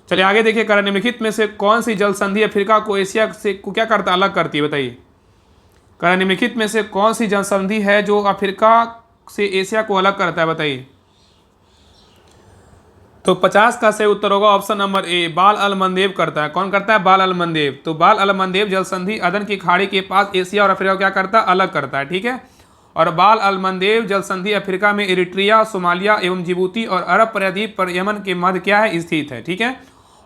चलिए आगे देखिए। कह रहा है निम्नलिखित में से कौन सी जल संधि अफ्रीका को एशिया से को क्या करता, अलग करती है, बताइए। कह रहा है निम्नलिखित में से कौन सी जल संधि है जो अफ्रीका से एशिया को अलग करता है, बताइए। तो 50 का सही उत्तर होगा ऑप्शन नंबर ए, बाल अल मंदेब करता है। कौन करता है, बाल अल मंदेब। तो बाल अल मंदेब जल संधि अदन की खाड़ी के पास एशिया और अफ्रीका को क्या करता है, अलग करता है। ठीक है, और बाल अल मंदेब जल संधि अफ्रीका में इरिट्रिया, सोमालिया एवं जिबूती और अरब प्रायद्वीप पर यमन के मध्य क्या है, स्थित है। ठीक है,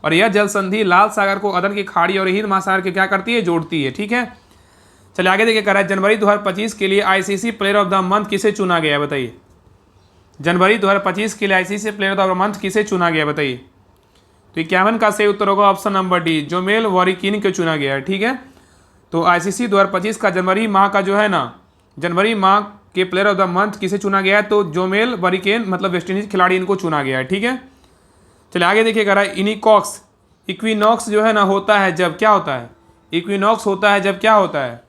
और यह जल संधि लाल सागर को अदन की खाड़ी और हिंद महासागर के क्या करती है, जोड़ती है। ठीक है, चलिए आगे देखिए। कह रहा है जनवरी 2025 के लिए ICC player of the month किसे चुना गया, बताइए। जनवरी 2025 के लिए ICC player of the month किसे चुना गया, बताइए। तो 51 का सही उत्तर होगा ऑप्शन नंबर डी, जोमेल वॉरिकिन को चुना गया है। ठीक है, तो आईसीसी 2025 का जनवरी माह का जो है ना, जनवरी माह के प्लेयर ऑफ द मंथ किसे चुना गया है, तो जोमेल वॉरिकिन मतलब वेस्टइंडीज खिलाड़ी, इनको चुना गया है। ठीक है, चलिए आगे देखिए। कह रहा है इनिकॉक्स इक्विनॉक्स जो है ना होता है जब क्या होता है, इक्विनॉक्स होता है जब क्या होता है,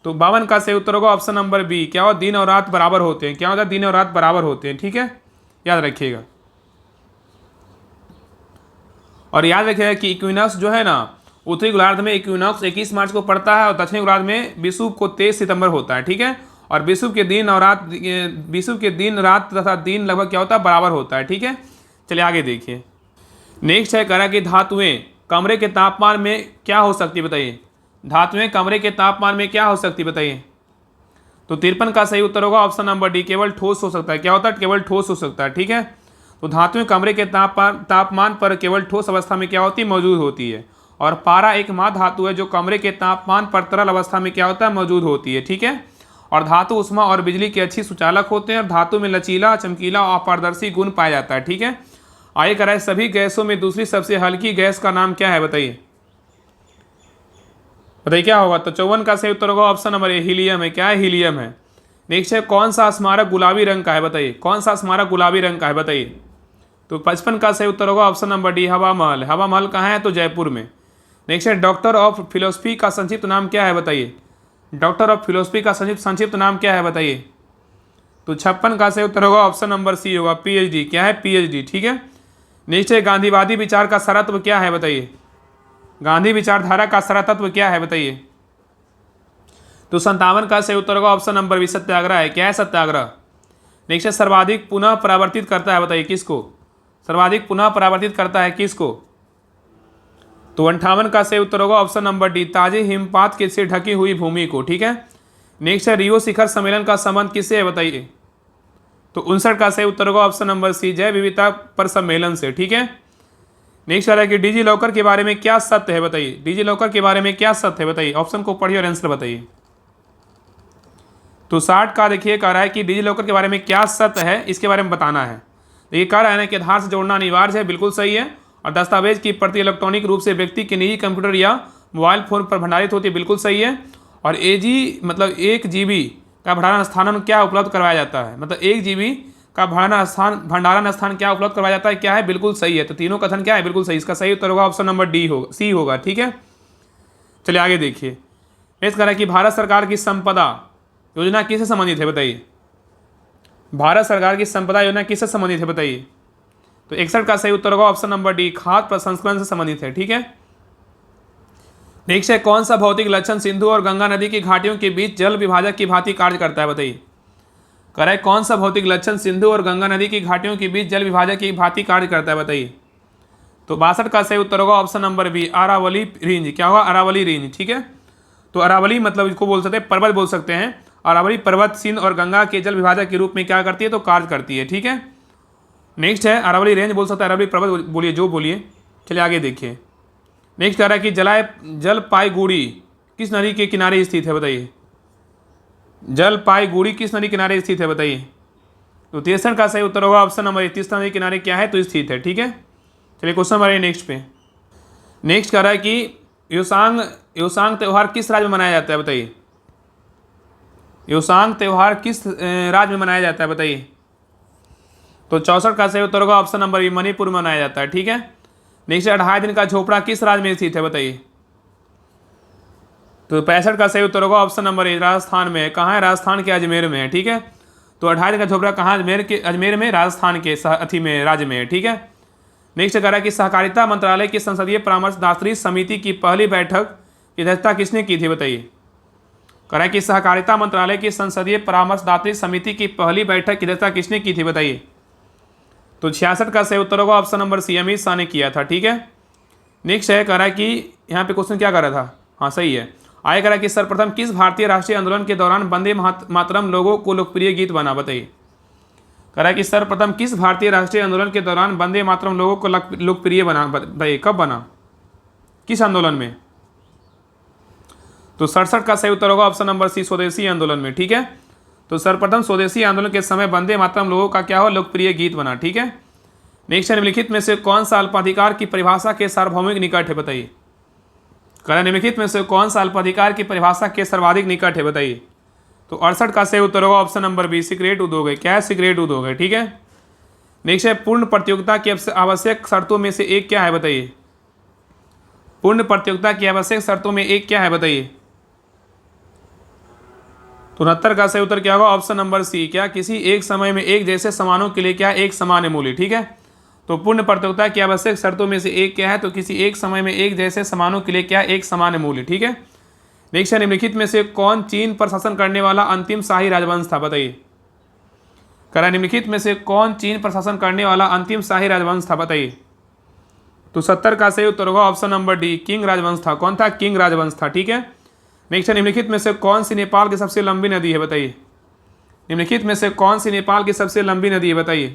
तो 52 का सही उत्तर होगा ऑप्शन नंबर बी। क्या होता है, दिन और रात बराबर होते हैं। क्या होता है, दिन और रात बराबर होते हैं। ठीक है, याद रखिएगा। और याद रखिएगा कि इक्विनॉक्स जो है ना, उत्तरी गोलार्ध में इक्विनॉक्स 21 मार्च को पड़ता है और दक्षिणी गोलार्ध में विषुव को 23 सितंबर होता है। ठीक है, और विषुव के दिन और रात, विषुव के दिन रात तथा दिन लगभग क्या होता है, बराबर होता है। ठीक है, चलिए आगे देखिए। नेक्स्ट है, करा कि धातुएं कमरे के तापमान में क्या हो सकती है, बताइए। धातुएं कमरे के तापमान में क्या हो सकती है, बताइए। तो 53 का सही उत्तर होगा ऑप्शन नंबर डी, केवल ठोस हो सकता है। क्या होता है, केवल ठोस हो सकता है। ठीक है, तो धातुएं कमरे के तापमान पर केवल ठोस अवस्था में क्या होती है, मौजूद होती है। और पारा एक माह धातु है जो कमरे के तापमान पर तरल अवस्था में क्या होता है, मौजूद होती है। ठीक है, और धातु उष्मा और बिजली के अच्छी सुचालक होते हैं और धातु में लचीला, चमकीला और अपारदर्शी गुण पाया जाता है। ठीक है, आइए कराए, सभी गैसों में दूसरी सबसे हल्की गैस का नाम क्या है, बताइए। बताइए क्या होगा। तो 54 का सही उत्तर होगा ऑप्शन नंबर ए, हीलियम है। क्या है, हीलियम है। नेक्स्ट है, कौन सा स्मारक गुलाबी रंग का है, बताइए। कौन सा स्मारक गुलाबी रंग का है, बताइए। तो 55 का सही उत्तर होगा ऑप्शन नंबर डी, हवा महल। हवा महल कहाँ है, तो जयपुर में। नेक्स्ट है, डॉक्टर ऑफ फिलोसफी का संक्षिप्त नाम क्या है, बताइए। डॉक्टर ऑफ फिलोसफी का संक्षिप्त नाम क्या है, बताइए। तो 56 का सही उत्तर होगा ऑप्शन नंबर सी होगा, पीएचडी। क्या है, पीएचडी। ठीक है, नेक्स्ट है, गांधीवादी विचार का सरत्व क्या है, बताइए। गांधी विचारधारा का सरतत्व क्या है, बताइए। तो 57 का सही उत्तर होगा ऑप्शन नंबर बी, सत्याग्रह है। क्या है, सत्याग्रह। नेक्स्ट है, सर्वाधिक पुनः परावर्तित करता है, बताइए किसको। सर्वाधिक पुनः परावर्तित करता है किसको। तो 58 का सही उत्तर होगा ऑप्शन नंबर डी, ताजे हिमपात के से ढकी हुई भूमि को। ठीक है, नेक्स्ट है, रियो शिखर सम्मेलन का संबंध किससे है, बताइए। तो 59 का सही उत्तर होगा ऑप्शन नंबर सी, जैव विविधता पर सम्मेलन से। ठीक है, नेक्स्ट आ रहा है कि डिजी लॉकर के बारे में क्या सत्य है, बताइए। डिजी लॉकर के बारे में क्या सत्य है, बताइए। ऑप्शन को पढ़िए और आंसर बताइए। तो 60 का देखिए कह रहा है कि डिजी लॉकर के बारे में क्या सत्य है, इसके बारे में बताना है। देखिए कह रहा है ना कि आधार से जोड़ना अनिवार्य है, बिल्कुल सही है। और दस्तावेज की प्रति इलेक्ट्रॉनिक रूप से व्यक्ति के निजी कंप्यूटर या मोबाइल फोन पर भंडारित होती है, बिल्कुल सही है। और एजी मतलब 1 GB का भंडारण स्थान क्या उपलब्ध करवाया जाता है, मतलब 1 GB का भंडारण स्थान क्या उपलब्ध करवाया जाता है, क्या है, बिल्कुल सही है। तो तीनों कथन क्या है, बिल्कुल सही। इसका सही उत्तर होगा ऑप्शन नंबर डी होगा, सी होगा। ठीक है, चलिए आगे देखिए। नेक्स्ट कह रहा है कि भारत सरकार की संपदा योजना किससे संबंधित है, बताइए। भारत सरकार की संपदा योजना किससे संबंधित है, बताइए। तो 61 का सही उत्तर होगा ऑप्शन नंबर डी, खाद्य प्रसंस्करण से संबंधित है। ठीक है, नेक्स्ट है, कौन सा भौतिक लक्षण सिंधु और गंगा नदी की घाटियों के बीच जल विभाजक की भांति कार्य करता है, बताइए। कह रहा है कौन सा भौतिक लक्षण सिंधु और गंगा नदी की घाटियों के बीच जल विभाजक की भांति कार्य करता है, बताइए। तो 62 का सही उत्तर होगा option number B, Aravalli range. क्या होगा, अरावली रेंज। ठीक है, तो अरावली मतलब इसको बोल सकते हैं, पर्वत बोल सकते हैं। अरावली पर्वत सिंध और गंगा के जल विभाजक के रूप में क्या करती है, तो कार्य करती है। ठीक है, नेक्स्ट है, अरावली रेंज बोल सकता है, अरावली पर्वत बोलिए, जो बोलिए। चलिए आगे देखिए। नेक्स्ट कह रहा है कि जलपाईगुड़ी किस नदी के किनारे स्थित है, बताइए। जलपाईगुड़ी किस नदी किनारे स्थित है, बताइए। तो 63 का सही उत्तर होगा ऑप्शन नंबर 30 नदी किनारे क्या है, तो स्थित है। ठीक है, चलिए क्वेश्चन नंबर नेक्स्ट पे। नेक्स्ट कह रहा है कि योसांग त्यौहार किस राज्य में मनाया जाता है, बताइए। योसांग त्यौहार किस राज्य में मनाया जाता है, बताइए। तो 64 का सही उत्तर होगा ऑप्शन नंबर बी, मणिपुर में मनाया जाता है। ठीक है, नेक्स्ट 2.5 दिन का झोपड़ा किस राज्य में स्थित है, बताइए। तो 65 का सही उत्तर होगा ऑप्शन नंबर ए, राजस्थान में है। कहाँ है, राजस्थान के अजमेर में है। ठीक है, तो 2.5 दिन का झोपड़ा कहाँ, अजमेर में, राजस्थान के अथी में, राज्य में है। ठीक है, नेक्स्ट कह रहा है कि सहकारिता मंत्रालय की संसदीय परामर्शदात्री समिति की पहली बैठक की अध्यक्षता किसने की थी, बताइए। कह रहा है कि सहकारिता मंत्रालय की संसदीय परामर्शदात्री समिति की पहली बैठक की अध्यक्षता किसने की थी, बताइए। तो 66 का सही उत्तर होगा option number C, Amit Shah ने किया था। ठीक है, नेक्स्ट है, कह रहा है कि यहाँ पे क्वेश्चन क्या कर रहा था, हाँ सही है। आगे कह रहा है कि सर्वप्रथम किस भारतीय राष्ट्रीय आंदोलन के दौरान वंदे मातरम लोगों को लोकप्रिय गीत बना, बताइए। कह रहा है कि सर्वप्रथम किस भारतीय राष्ट्रीय आंदोलन के दौरान वंदे मातरम लोगों को लोकप्रिय बना, बताइए, कब बना, किस आंदोलन में। तो 67 का सही उत्तर होगा ऑप्शन नंबर सी, स्वदेशी आंदोलन में। ठीक है, तो सर्वप्रथम स्वदेशी आंदोलन के समय वंदे मातरम लोगों का क्या हो, लोकप्रिय गीत बना। ठीक है, नेक्स्ट निम्नलिखित में से कौन सा अल्पाधिकार की परिभाषा के सार्वभौमिक निकट है, बताइए। कह निम्नलिखित में से कौन सा अल्पाधिकार की परिभाषा के सर्वाधिक निकट है, बताइए। तो 68 का सही उत्तर होगा ऑप्शन नंबर बी, सिगरेट उद्योग है। क्या है, सिगरेट उद्योग है। ठीक है, नेक्स्ट है, पूर्ण प्रतियोगिता की आवश्यक शर्तों में से एक क्या है, बताइए। पूर्ण प्रतियोगिता की आवश्यक शर्तों में एक क्या है बताइए। तो 69 का सही उत्तर क्या होगा, ऑप्शन नंबर सी, क्या किसी एक समय में एक जैसे समानों के लिए क्या एक समान मूल्य। ठीक है, तो पूर्ण प्रतियोगिता की आवश्यक शर्तों में से एक क्या है, तो किसी एक समय में एक जैसे समानों के लिए क्या एक समान मूल्य। ठीक है, नेक्स्ट है निम्नलिखित में से कौन चीन पर शासन करने वाला अंतिम शाही राजवंश था बताइए। कह रहा निम्नलिखित में से कौन चीन पर शासन करने वाला अंतिम शाही राजवंश था बताइए। तो 70 का सही उत्तर होगा ऑप्शन नंबर डी, किंग राजवंश था। कौन था, किंग राजवंश था। ठीक है, नेक्स्ट है निम्नलिखित में से कौन सी नेपाल की सबसे लंबी नदी है बताइए। निम्नलिखित में से कौन सी नेपाल की सबसे लंबी नदी है बताइए।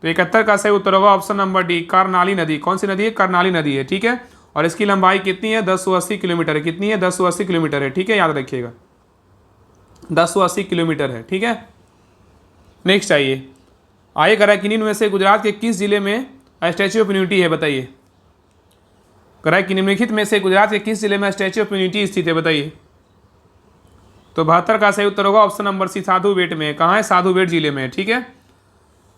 तो 71 का सही उत्तर होगा ऑप्शन नंबर डी, कर्णाली नदी। कौन सी नदी है, कर्णाली नदी है। ठीक है, और इसकी लंबाई कितनी है, 1080 किलोमीटर है। कितनी है, 1080 किलोमीटर है। ठीक है, याद रखिएगा 1080 किलोमीटर है। ठीक है, नेक्स्ट आइए करा कि निम्न में से गुजरात के किस जिले में स्टैच्यू ऑफ यूनिटी है बताइए। करा कि निम्नलिखित में से गुजरात के किस जिले में स्टैच्यू ऑफ यूनिटी स्थित है बताइए। तो 72 का सही उत्तर होगा ऑप्शन नंबर सी, साधुबेट में। कहाँ है, साधुबेट जिले में। ठीक है,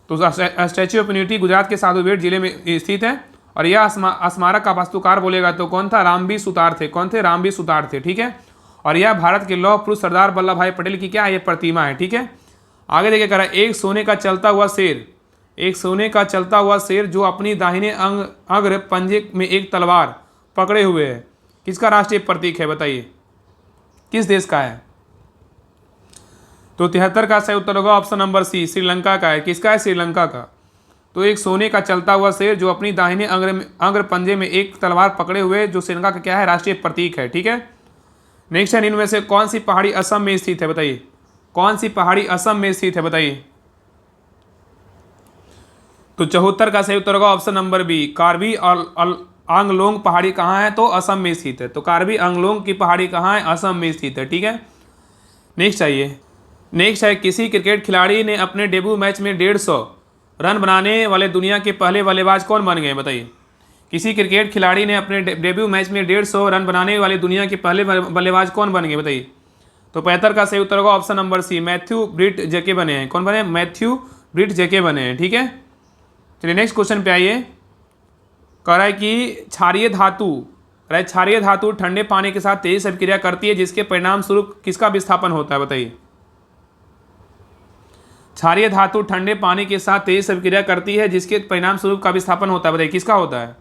तो स्टैच्यू ऑफ यूनिटी गुजरात के साधुबेट जिले में स्थित है। और यह स्मारक का वास्तुकार बोलेगा तो कौन था, रामबी सुतार थे। कौन थे, रामबी सुतार थे। ठीक है, और यह भारत के लौह पुरुष सरदार वल्लभ भाई पटेल की क्या है, ये प्रतिमा है। ठीक है, आगे देखिए करा, एक सोने का चलता हुआ शेर, एक सोने का चलता हुआ शेर जो अपनी दाहिने अग्र पंजे में एक तलवार पकड़े हुए है, किसका राष्ट्रीय प्रतीक है बताइए, किस देश का है। तो 73 का सही उत्तर होगा ऑप्शन नंबर सी, श्रीलंका का है। किसका है, श्रीलंका का। तो एक सोने का चलता हुआ शेर जो अपनी दाहिने अग्र पंजे में एक तलवार पकड़े हुए, जो श्रीलंका का क्या है, राष्ट्रीय प्रतीक है। ठीक है, नेक्स्ट है इनमें से कौन सी पहाड़ी असम में स्थित है बताइए। कौन सी पहाड़ी असम में स्थित है बताइए। तो 74 का सही उत्तर होगा option number B, Karbi Anglong पहाड़ी कहाँ है, तो असम में स्थित है। तो कार्बी आंगलोंग की पहाड़ी कहाँ है, असम में स्थित है। ठीक है, नेक्स्ट आइए, नेक्स्ट है किसी क्रिकेट खिलाड़ी ने अपने डेब्यू मैच में 150 रन बनाने वाले दुनिया के पहले बल्लेबाज कौन बन गए बताइए। किसी क्रिकेट खिलाड़ी ने अपने डेब्यू मैच में 150 रन बनाने वाले दुनिया के पहले बल्लेबाज कौन बन गए बताइए। तो 75 का सही उत्तर होगा ऑप्शन नंबर सी, मैथ्यू ब्रिट जेके बने हैं। कौन बने, मैथ्यू ब्रिट जेके बने हैं। ठीक है, चलिए नेक्स्ट क्वेश्चन पे आइए। कह रहा है कि क्षारीय धातु ठंडे पानी के साथ तेजी से अभिक्रिया करती है, जिसके परिणाम स्वरूप किसका विस्थापन होता है बताइए। क्षारीय धातु ठंडे पानी के साथ तेजी से अभिक्रिया करती है, जिसके परिणाम स्वरूप का विस्थापन होता है बताइए, किसका होता है।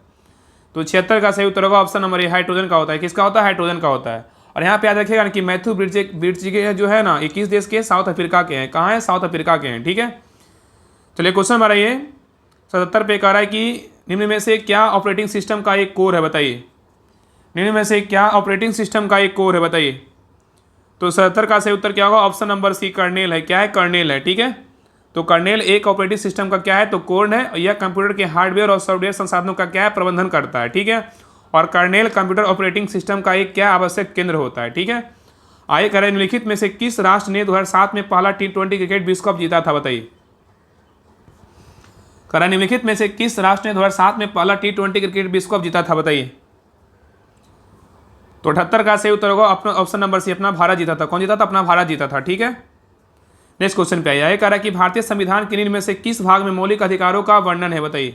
तो 76 का सही उत्तर होगा ऑप्शन नंबर ए, हाइड्रोजन का होता है। किसका होता है, हाइड्रोजन का होता है। और यहाँ पे याद रखिएगा कि मैथ्यू ब्रिट जो है ना, 21 देश के, साउथ अफ्रीका के हैं। कहाँ है, साउथ अफ्रीका के हैं। ठीक है, चलिए क्वेश्चन बनाइए 77 पे। कह रहा है कि निम्न में से क्या ऑपरेटिंग सिस्टम का एक कोर है बताइए। निम्न में से क्या ऑपरेटिंग सिस्टम का एक कोर है बताइए। तो 77 का सही उत्तर क्या होगा, ऑप्शन नंबर सी, कर्नेल है। क्या है, कर्नेल है। ठीक है, तो कर्नेल एक ऑपरेटिंग सिस्टम का क्या है, तो कोर है। यह कंप्यूटर के हार्डवेयर और सॉफ्टवेयर संसाधनों का क्या है, प्रबंधन करता है। ठीक है, और कर्नेल कंप्यूटर ऑपरेटिंग सिस्टम का एक क्या आवश्यक केंद्र होता है। ठीक है, आइए करें निम्नलिखित में से किस राष्ट्र ने 2007 में पहला T20 क्रिकेट विश्व कप जीता था बताइए। करा निम्नलिखित में से किस राष्ट्र ने 2007 में पहला T20 क्रिकेट विश्व कप जीता था बताइए। तो 78 का सही उत्तर होगा अपना ऑप्शन नंबर सी, अपना भारत जीता था। कौन जीता था, अपना भारत जीता था। ठीक है, नेक्स्ट क्वेश्चन पे आइए। कह रहा है कि भारतीय संविधान के निम्न में से किस भाग में मौलिक अधिकारों का वर्णन है बताइए।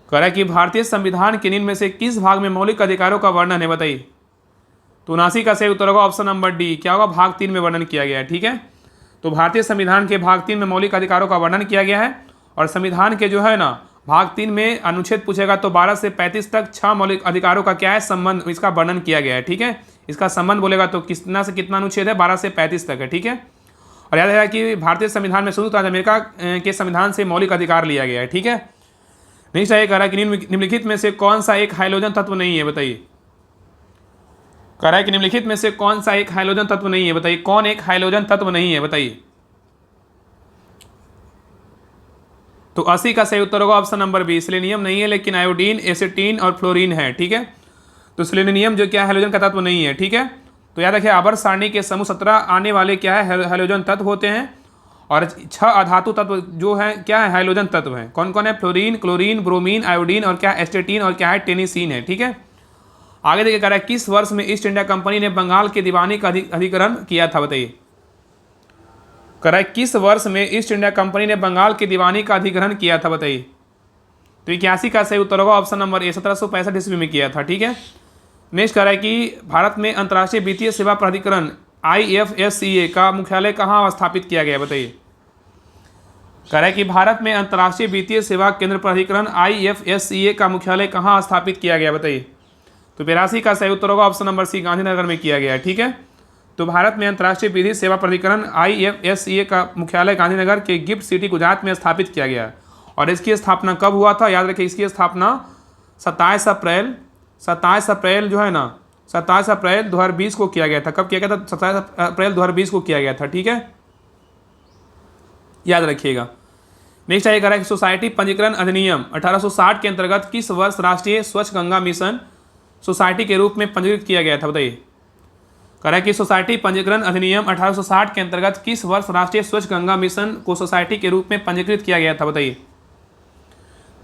कह रहा है कि भारतीय संविधान के निम्न में से किस भाग में मौलिक अधिकारों का वर्णन है बताइए। तो 79 का सही उत्तर होगा ऑप्शन नंबर डी, क्या होगा, भाग 3 में वर्णन किया गया है। ठीक है, तो भारतीय संविधान के भाग 3 में मौलिक अधिकारों का वर्णन किया गया है। और संविधान के जो है ना भाग 3 में अनुच्छेद पूछेगा तो 12 से 35 तक 6 मौलिक अधिकारों का क्या है, संबंध, इसका वर्णन किया गया है। ठीक है, इसका संबंध बोलेगा तो कितना से कितना अनुच्छेद है, 12 से 35 तक है। ठीक है, और याद है कि भारतीय संविधान में संयुक्त राज्य अमेरिका के संविधान से मौलिक अधिकार लिया गया है। ठीक है, नहीं चाहिए। कह रहा है कि निम्नलिखित में से कौन सा एक हाइड्रोजन तत्व नहीं है बताइए। कह रहा है कि निम्नलिखित में से कौन सा एक हाइड्रोजन तत्व नहीं है बताइए। कौन एक हाइड्रोजन तत्व नहीं है बताइए। तो 80 का सही उत्तर होगा ऑप्शन नंबर बी, सेलेनियम नहीं है, लेकिन आयोडीन, एसिटीन और फ्लोरीन है। ठीक है, तो सेलेनियम जो क्या है, हाइड्रोजन का तत्व नहीं है। ठीक है, तो याद रखिए आवर्त सारणी के समूह 17 आने वाले क्या है, हाइड्रोजन तत्व होते हैं। और 6 अधातु तत्व जो है क्या है, हाइड्रोजन तत्व है। कौन कौन है, फ्लोरीन, क्लोरीन, ब्रोमीन, आयोडीन और क्या एस्टेटीन और क्या है, टेनिसीन है। ठीक है, आगे देखिए कह रहा है किस वर्ष में ईस्ट इंडिया कंपनी ने बंगाल के दीवानी का अधिग्रहण किया था बताइए। कह रहा है किस वर्ष में ईस्ट इंडिया कंपनी ने बंगाल के दीवानी का अधिग्रहण किया था बताइए। तो 81 का सही उत्तर होगा ऑप्शन नंबर ए, 1765 ईस्वी में किया था। ठीक है। नेक्स्ट कह रहा है कि भारत में अंतर्राष्ट्रीय वित्तीय सेवा प्राधिकरण IFSCA का मुख्यालय कहाँ स्थापित किया गया, बताइए। कह रहा है कि भारत में अंतर्राष्ट्रीय वित्तीय सेवा केंद्र प्राधिकरण IFSCA का मुख्यालय कहाँ स्थापित किया गया, बताइए। तो 82 का सही उत्तर होगा ऑप्शन नंबर सी, गांधीनगर में किया गया है। ठीक है। तो भारत में अंतर्राष्ट्रीय विधि सेवा प्राधिकरण IFSCA का मुख्यालय गांधीनगर के गिफ्ट सिटी गुजरात में स्थापित किया गया है। और इसकी स्थापना कब हुआ था, याद रखिए, इसकी स्थापना 27 अप्रैल जो है ना, 27 अप्रैल 2020 को किया गया था। कब किया गया था? 27 अप्रैल 2020 को किया गया था। ठीक है, याद रखिएगा। नेक्स्ट आएगा है सोसाइटी पंजीकरण अधिनियम 1860 के अंतर्गत किस वर्ष राष्ट्रीय स्वच्छ गंगा मिशन सोसाइटी के रूप में पंजीकृत किया गया था, बताइए। कह रहा है कि सोसाइटी पंजीकरण अधिनियम 1860 के अंतर्गत किस वर्ष राष्ट्रीय स्वच्छ गंगा मिशन को सोसाइटी के रूप में पंजीकृत किया गया था, बताइए।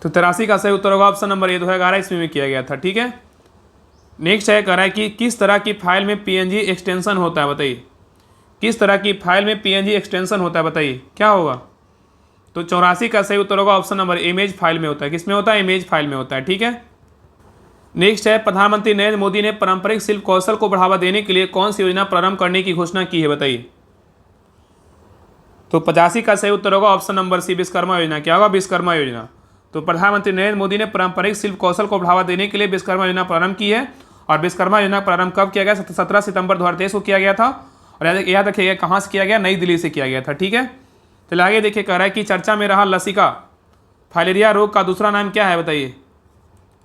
तो 83 का सही उत्तर होगा ऑप्शन नंबर ए, 2011 ईस्वी में किया गया था। ठीक है। नेक्स्ट है, कह रहा है कि किस तरह की फाइल में PNG एक्सटेंशन होता है, बताइए। किस तरह की फाइल में PNG एक्सटेंशन होता है, बताइए, क्या होगा। तो 84 का सही उत्तर होगा ऑप्शन नंबर इमेज फाइल में होता है। किस में होता है? इमेज फाइल में होता है। ठीक है। नेक्स्ट है, प्रधानमंत्री नरेंद्र मोदी ने पारंपरिक शिल्प कौशल को बढ़ावा देने के लिए कौन सी योजना प्रारंभ करने की घोषणा की है, बताइए। तो 85 का सही उत्तर होगा ऑप्शन नंबर सी, विश्वकर्मा योजना। क्या होगा? विश्वकर्मा योजना। तो प्रधानमंत्री नरेंद्र मोदी ने पारंपरिक शिल्प कौशल को बढ़ावा देने के लिए विश्वकर्मा योजना प्रारंभ की है। और विश्वकर्मा योजना प्रारंभ कब किया गया? 17 सितंबर 2023 को किया गया था। और याद रखिएगा कहाँ से किया गया? नई दिल्ली से किया गया था। ठीक है। चलिए आगे देखिए, कह रहा है कि चर्चा में रहा लसिका फाइलेरिया रोग का दूसरा नाम क्या है, बताइए।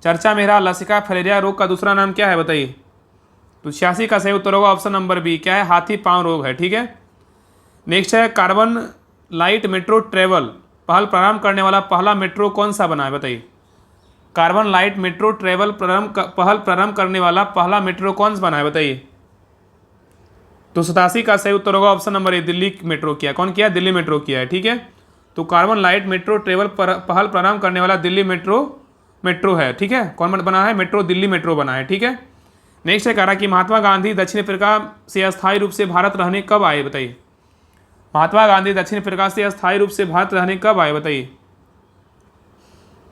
चर्चा में रहा लसिका फाइलेरिया रोग का दूसरा नाम क्या है, बताइए। तो 86 का सही उत्तर होगा ऑप्शन नंबर बी, क्या है? हाथी पांव रोग है। ठीक है। नेक्स्ट है, कार्बन लाइट मेट्रो ट्रेवल पहल प्रारंभ करने वाला पहला मेट्रो कौन सा बना है, बताइए। कार्बन लाइट मेट्रो ट्रेवल पहल प्रारंभ करने वाला पहला मेट्रो कौन सा बना है, बताइए। तो 87 का सही उत्तर होगा ऑप्शन नंबर ए, दिल्ली मेट्रो किया। कौन किया? दिल्ली मेट्रो किया है। ठीक है। तो कार्बन लाइट मेट्रो ट्रेवल पहल प्रारंभ करने वाला दिल्ली मेट्रो है। ठीक है। कौन बना है? मेट्रो, दिल्ली मेट्रो बना है। ठीक है। नेक्स्ट है, कह रहा है कि महात्मा गांधी दक्षिण अफ्रीका से अस्थायी रूप से भारत रहने कब आए, बताइए। महात्मा गांधी दक्षिण अफ्रीका से अस्थायी रूप से भारत रहने कब आए, बताइए।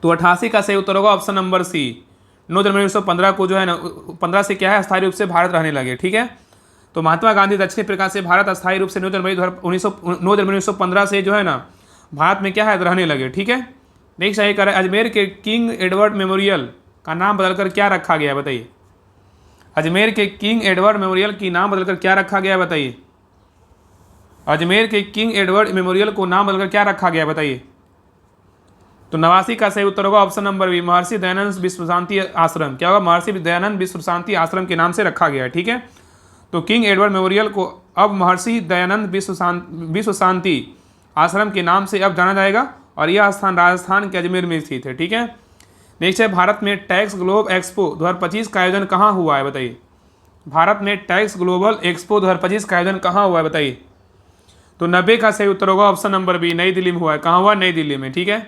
तो 88 का सही उत्तर होगा ऑप्शन नंबर सी, 9 जनवरी 1915 को जो है ना, 15 से क्या है? अस्थायी रूप से भारत रहने लगे। ठीक है। तो महात्मा गांधी दक्षिण अफ्रीका से भारत अस्थायी रूप से 9 जनवरी 1915 से जो है ना भारत में क्या है? रहने लगे। ठीक है। नेक्स्ट आगे करें, अजमेर के किंग एडवर्ड मेमोरियल का नाम बदलकर क्या रखा गया, बताइए। अजमेर के किंग एडवर्ड मेमोरियल की नाम बदलकर क्या रखा गया, बताइए। अजमेर के किंग एडवर्ड मेमोरियल को नाम बदलकर क्या रखा गया, बताइए। तो 89 का सही उत्तर होगा option number B, Maharshi Dayanand विश्व शांति आश्रम। क्या होगा? महर्षि दयानंद विश्व शांति आश्रम के नाम से रखा गया है। ठीक है। तो किंग एडवर्ड मेमोरियल को अब महर्षि दयानंद विश्व शांति आश्रम के नाम से अब जाना जाएगा। और यह स्थान राजस्थान के अजमेर में स्थित है। ठीक है। नेक्स्ट है, भारत में टैक्स ग्लोब एक्सपो 2025 का आयोजन कहाँ हुआ है, बताइए। भारत में टैक्स ग्लोबल एक्सपो 2025 का आयोजन कहाँ हुआ है, बताइए। तो 90 का सही उत्तर होगा ऑप्शन नंबर बी, नई दिल्ली में हुआ है। कहाँ हुआ? नई दिल्ली में। ठीक है।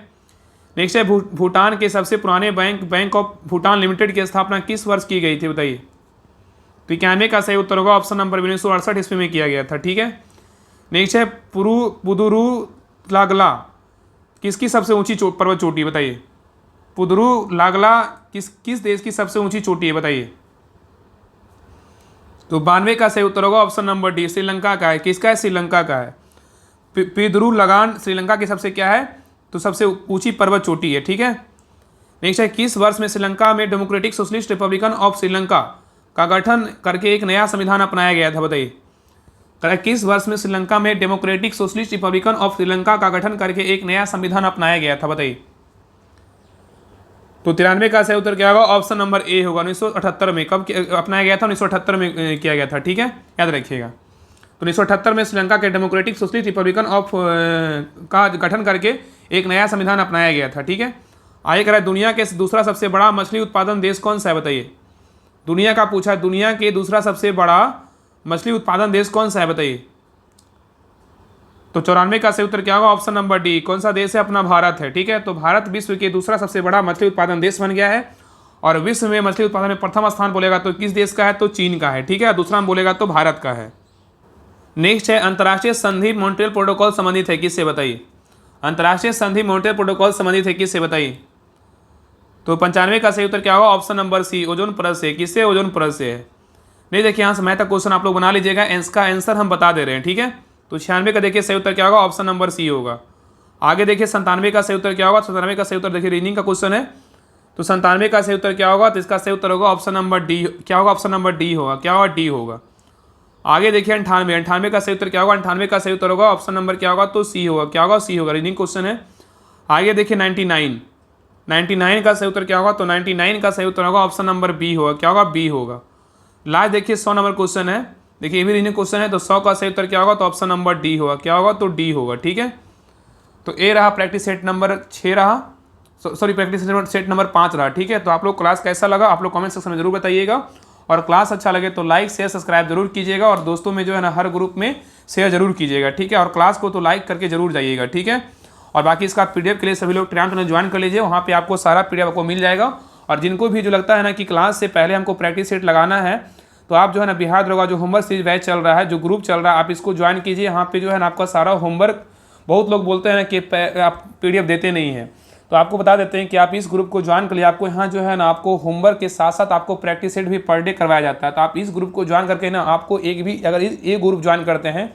नेक्स्ट है, भूटान के सबसे पुराने बैंक ऑफ भूटान लिमिटेड की स्थापना किस वर्ष की गई थी, बताइए। तो 91 का सही उत्तर होगा ऑप्शन नंबर बी, 1968 ईस्वी में किया गया था। ठीक है। नेक्स्ट है, पुदुरु लागला किसकी सबसे ऊंची पर्वत चोटी, बताइए। पुदुरु लागला किस देश की सबसे ऊंची चोटी है, बताइए। तो 92 का सही उत्तर होगा ऑप्शन नंबर डी, श्रीलंका का है। किसका है? श्रीलंका का है। पिदुरु लगान श्रीलंका की सबसे क्या है? तो सबसे ऊंची पर्वत चोटी है। ठीक है। नेक्स्ट है, किस वर्ष में श्रीलंका में democratic socialist Republican of Sri Lanka का गठन करके एक नया संविधान अपनाया गया था, बताइए। किस वर्ष में श्रीलंका में democratic socialist Republican of Sri Lanka का गठन करके एक नया संविधान अपनाया गया था, बताइए। तो 93 का सही उत्तर क्या होगा? ऑप्शन नंबर ए होगा, 1978 में। कब अपनाया गया था? 1978 में किया गया था। ठीक है, याद रखिएगा। तो 1978 में श्रीलंका के डेमोक्रेटिक सोशलिस्ट रिपब्लिकन ऑफ का गठन करके एक नया संविधान अपनाया गया था। ठीक है। आगे कह रहा है, दुनिया के दूसरा सबसे बड़ा मछली उत्पादन देश कौन सा है, बताइए। दुनिया का पूछा है, दुनिया के दूसरा सबसे बड़ा मछली उत्पादन देश कौन सा है, बताइए। तो 94 का सही उत्तर क्या होगा? ऑप्शन नंबर डी, कौन सा देश है? अपना भारत है। ठीक है। तो भारत विश्व के दूसरा सबसे बड़ा मछली उत्पादन देश बन गया है। और विश्व में मछली उत्पादन में प्रथम स्थान बोलेगा तो किस देश का है? तो चीन का है। ठीक है। दूसरा बोलेगा तो भारत का है। नेक्स्ट है, अंतर्राष्ट्रीय संधि मॉन्ट्रियल प्रोटोकॉल संबंधित है किससे, बताइए। अंतर्राष्ट्रीय संधि मॉन्ट्रियल प्रोटोकॉल संबंधित है किससे, बताइए। तो 95 का सही उत्तर क्या होगा? ऑप्शन नंबर सी, ओजोन परत से। किससे? ओजोन परत से है। नहीं देखिए यहाँ से मैथ का क्वेश्चन आप लोग बना लीजिएगा, इसका आंसर हम बता दे रहे हैं, ठीक है। तो 96 का देखिए सही उत्तर क्या होगा? ऑप्शन नंबर सी होगा। आगे देखिए 97 का सही उत्तर क्या होगा? 97 का सही उत्तर देखिए रीजनिंग का क्वेश्चन है, तो 97 का सही उत्तर क्या होगा? तो इसका सही उत्तर होगा ऑप्शन नंबर डी। क्या होगा? ऑप्शन नंबर डी होगा। क्या होगा? डी होगा। आगे देखिए 98 का सही उत्तर क्या होगा? 98 का सही उत्तर होगा ऑप्शन नंबर क्या होगा? तो सी होगा। क्या होगा? सी होगा। रीजनिंग क्वेश्चन है। आगे देखिए 99 का सही उत्तर क्या होगा? तो 99 का सही उत्तर होगा ऑप्शन नंबर बी होगा। क्या होगा? बी होगा। लास्ट देखिए 100 नंबर क्वेश्चन है, देखिए ये भी रीजनिंग क्वेश्चन है, तो 100 का सही उत्तर क्या होगा? तो ऑप्शन नंबर डी होगा। क्या होगा? तो डी होगा, ठीक है। तो ए रहा प्रैक्टिस सेट नंबर 6 रहा, सॉरी प्रैक्टिस सेट नंबर 5 रहा, ठीक है। तो आप लोग क्लास कैसा लगा आप लोग कमेंट सेक्शन में जरूर बताइएगा, और क्लास अच्छा लगे तो लाइक शेयर सब्सक्राइब जरूर कीजिएगा, और दोस्तों में जो है ना हर ग्रुप में शेयर जरूर कीजिएगा, ठीक है। और क्लास को तो लाइक करके जरूर जाइएगा, ठीक है। और बाकी इसका पीडीएफ के लिए सभी लोग टेलीग्राम चैनल ज्वाइन कर लीजिए, वहाँ पे आपको सारा पीडीएफ आपको मिल जाएगा। और जिनको भी जो लगता है ना कि क्लास से पहले हमको प्रैक्टिस सेट लगाना है, तो आप जो है ना बिहार दरोगा जो होमवर्क सीरीज बैच चल रहा है, जो ग्रुप चल रहा है, आप इसको ज्वाइन कीजिए। यहाँ पे जो है ना आपका सारा होमवर्क, बहुत लोग बोलते हैं ना कि आप पीडीएफ देते नहीं हैं, तो आपको बता देते हैं कि आप इस ग्रुप को ज्वाइन कर लिए। आपको यहाँ जो है ना आपको होमवर्क के साथ साथ आपको प्रैक्टिस सेट भी पर डे करवाया जाता है। तो आप इस ग्रुप को ज्वाइन करके ना आपको एक भी, अगर ये ग्रुप ज्वाइन करते हैं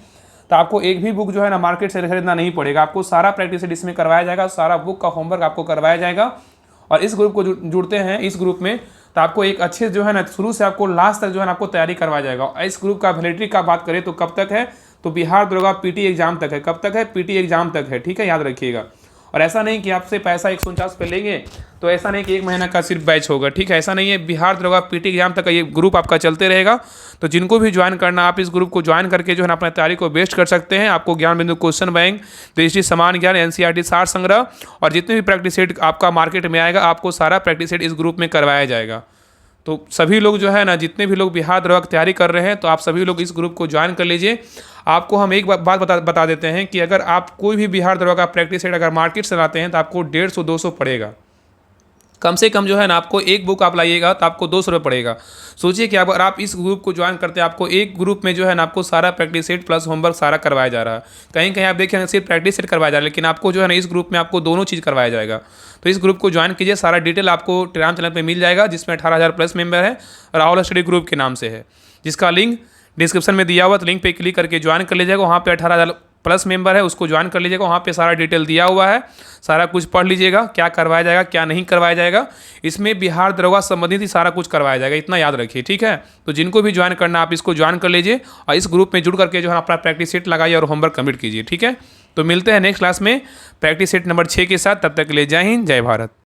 तो आपको एक भी बुक जो है ना मार्केट से खरीदना नहीं पड़ेगा। आपको सारा प्रैक्टिस सेट इसमें करवाया जाएगा, सारा बुक का होमवर्क आपको करवाया जाएगा। और इस ग्रुप को जुड़ते हैं इस ग्रुप में, तो आपको एक अच्छे जो है ना शुरू से आपको लास्ट तक जो है ना आपको तैयारी करवाया जाएगा। और इस ग्रुप का वैलिडिटी का बात करें तो कब तक है? तो बिहार दरोगा पीटी एग्जाम तक है। कब तक है? पीटी एग्जाम तक है, ठीक है, याद रखिएगा। और ऐसा नहीं कि आपसे पैसा 149 पे लेंगे, तो ऐसा नहीं कि 1 महीना का सिर्फ बैच होगा, ठीक है, ऐसा नहीं है। बिहार दरोगा पीटी एग्जाम तक का ये ग्रुप आपका चलते रहेगा। तो जिनको भी ज्वाइन करना, आप इस ग्रुप को ज्वाइन करके जो है ना अपनी तैयारी को बेस्ट कर सकते हैं। आपको ज्ञान बिंदु क्वेश्चन बैंक, दृष्टि समान ज्ञान, एनसीईआरटी सार संग्रह और जितने भी प्रैक्टिस सेट आपका मार्केट में आएगा, आपको सारा प्रैक्टिस सेट इस ग्रुप में करवाया जाएगा। तो सभी लोग जो है ना, जितने भी लोग बिहार दरोगा की तैयारी कर रहे हैं, तो आप सभी लोग इस ग्रुप को ज्वाइन कर लीजिए। आपको हम एक बात बता देते हैं कि अगर आप कोई भी बिहार दरोगा का प्रैक्टिस सेट अगर मार्केट से लाते हैं तो आपको 150-200 पड़ेगा। कम से कम जो है ना आपको एक बुक आप लाइएगा तो आपको 200 रुपये पड़ेगा। सोचिए कि अगर आप इस ग्रुप को ज्वाइन करते हैं, आपको एक ग्रुप में जो है ना आपको सारा प्रैक्टिस सेट प्लस होमवर्क सारा करवाया जा रहा है। कहीं कहीं आप देखेंगे सिर्फ प्रैक्टिस सेट करवाया जा रहा है, लेकिन आपको जो है ना इस ग्रुप में आपको दोनों चीज़ करवाया जाएगा। तो इस ग्रुप को ज्वाइन कीजिए, सारा डिटेल आपको टेलीग्राम चैनल पर मिल जाएगा, जिसमें 18,000 प्लस मेंबर है, राहुल स्टडी ग्रुप के नाम से है, जिसका लिंक डिस्क्रिप्शन में दिया हुआ। तो लिंक पे क्लिक करके ज्वाइन कर लीजिएगा, वहाँ पे 18,000 प्लस मेंबर है, उसको ज्वाइन कर लीजिएगा। वहाँ पे सारा डिटेल दिया हुआ है, सारा कुछ पढ़ लीजिएगा, क्या करवाया जाएगा क्या नहीं करवाया जाएगा। इसमें बिहार दरोगा संबंधित ही सारा कुछ करवाया जाएगा, इतना याद रखिए, ठीक है। तो जिनको भी ज्वाइन करना आप इसको ज्वाइन कर लीजिए, और इस ग्रुप में जुड़ करके जो है अपना प्रैक्टिस सेट लगाइए और होमवर्क कंप्लीट कीजिए, ठीक है। तो मिलते हैं नेक्स्ट क्लास में प्रैक्टिस सेट नंबर 6 के साथ। तब तक के लिए जय हिंद, जय भारत।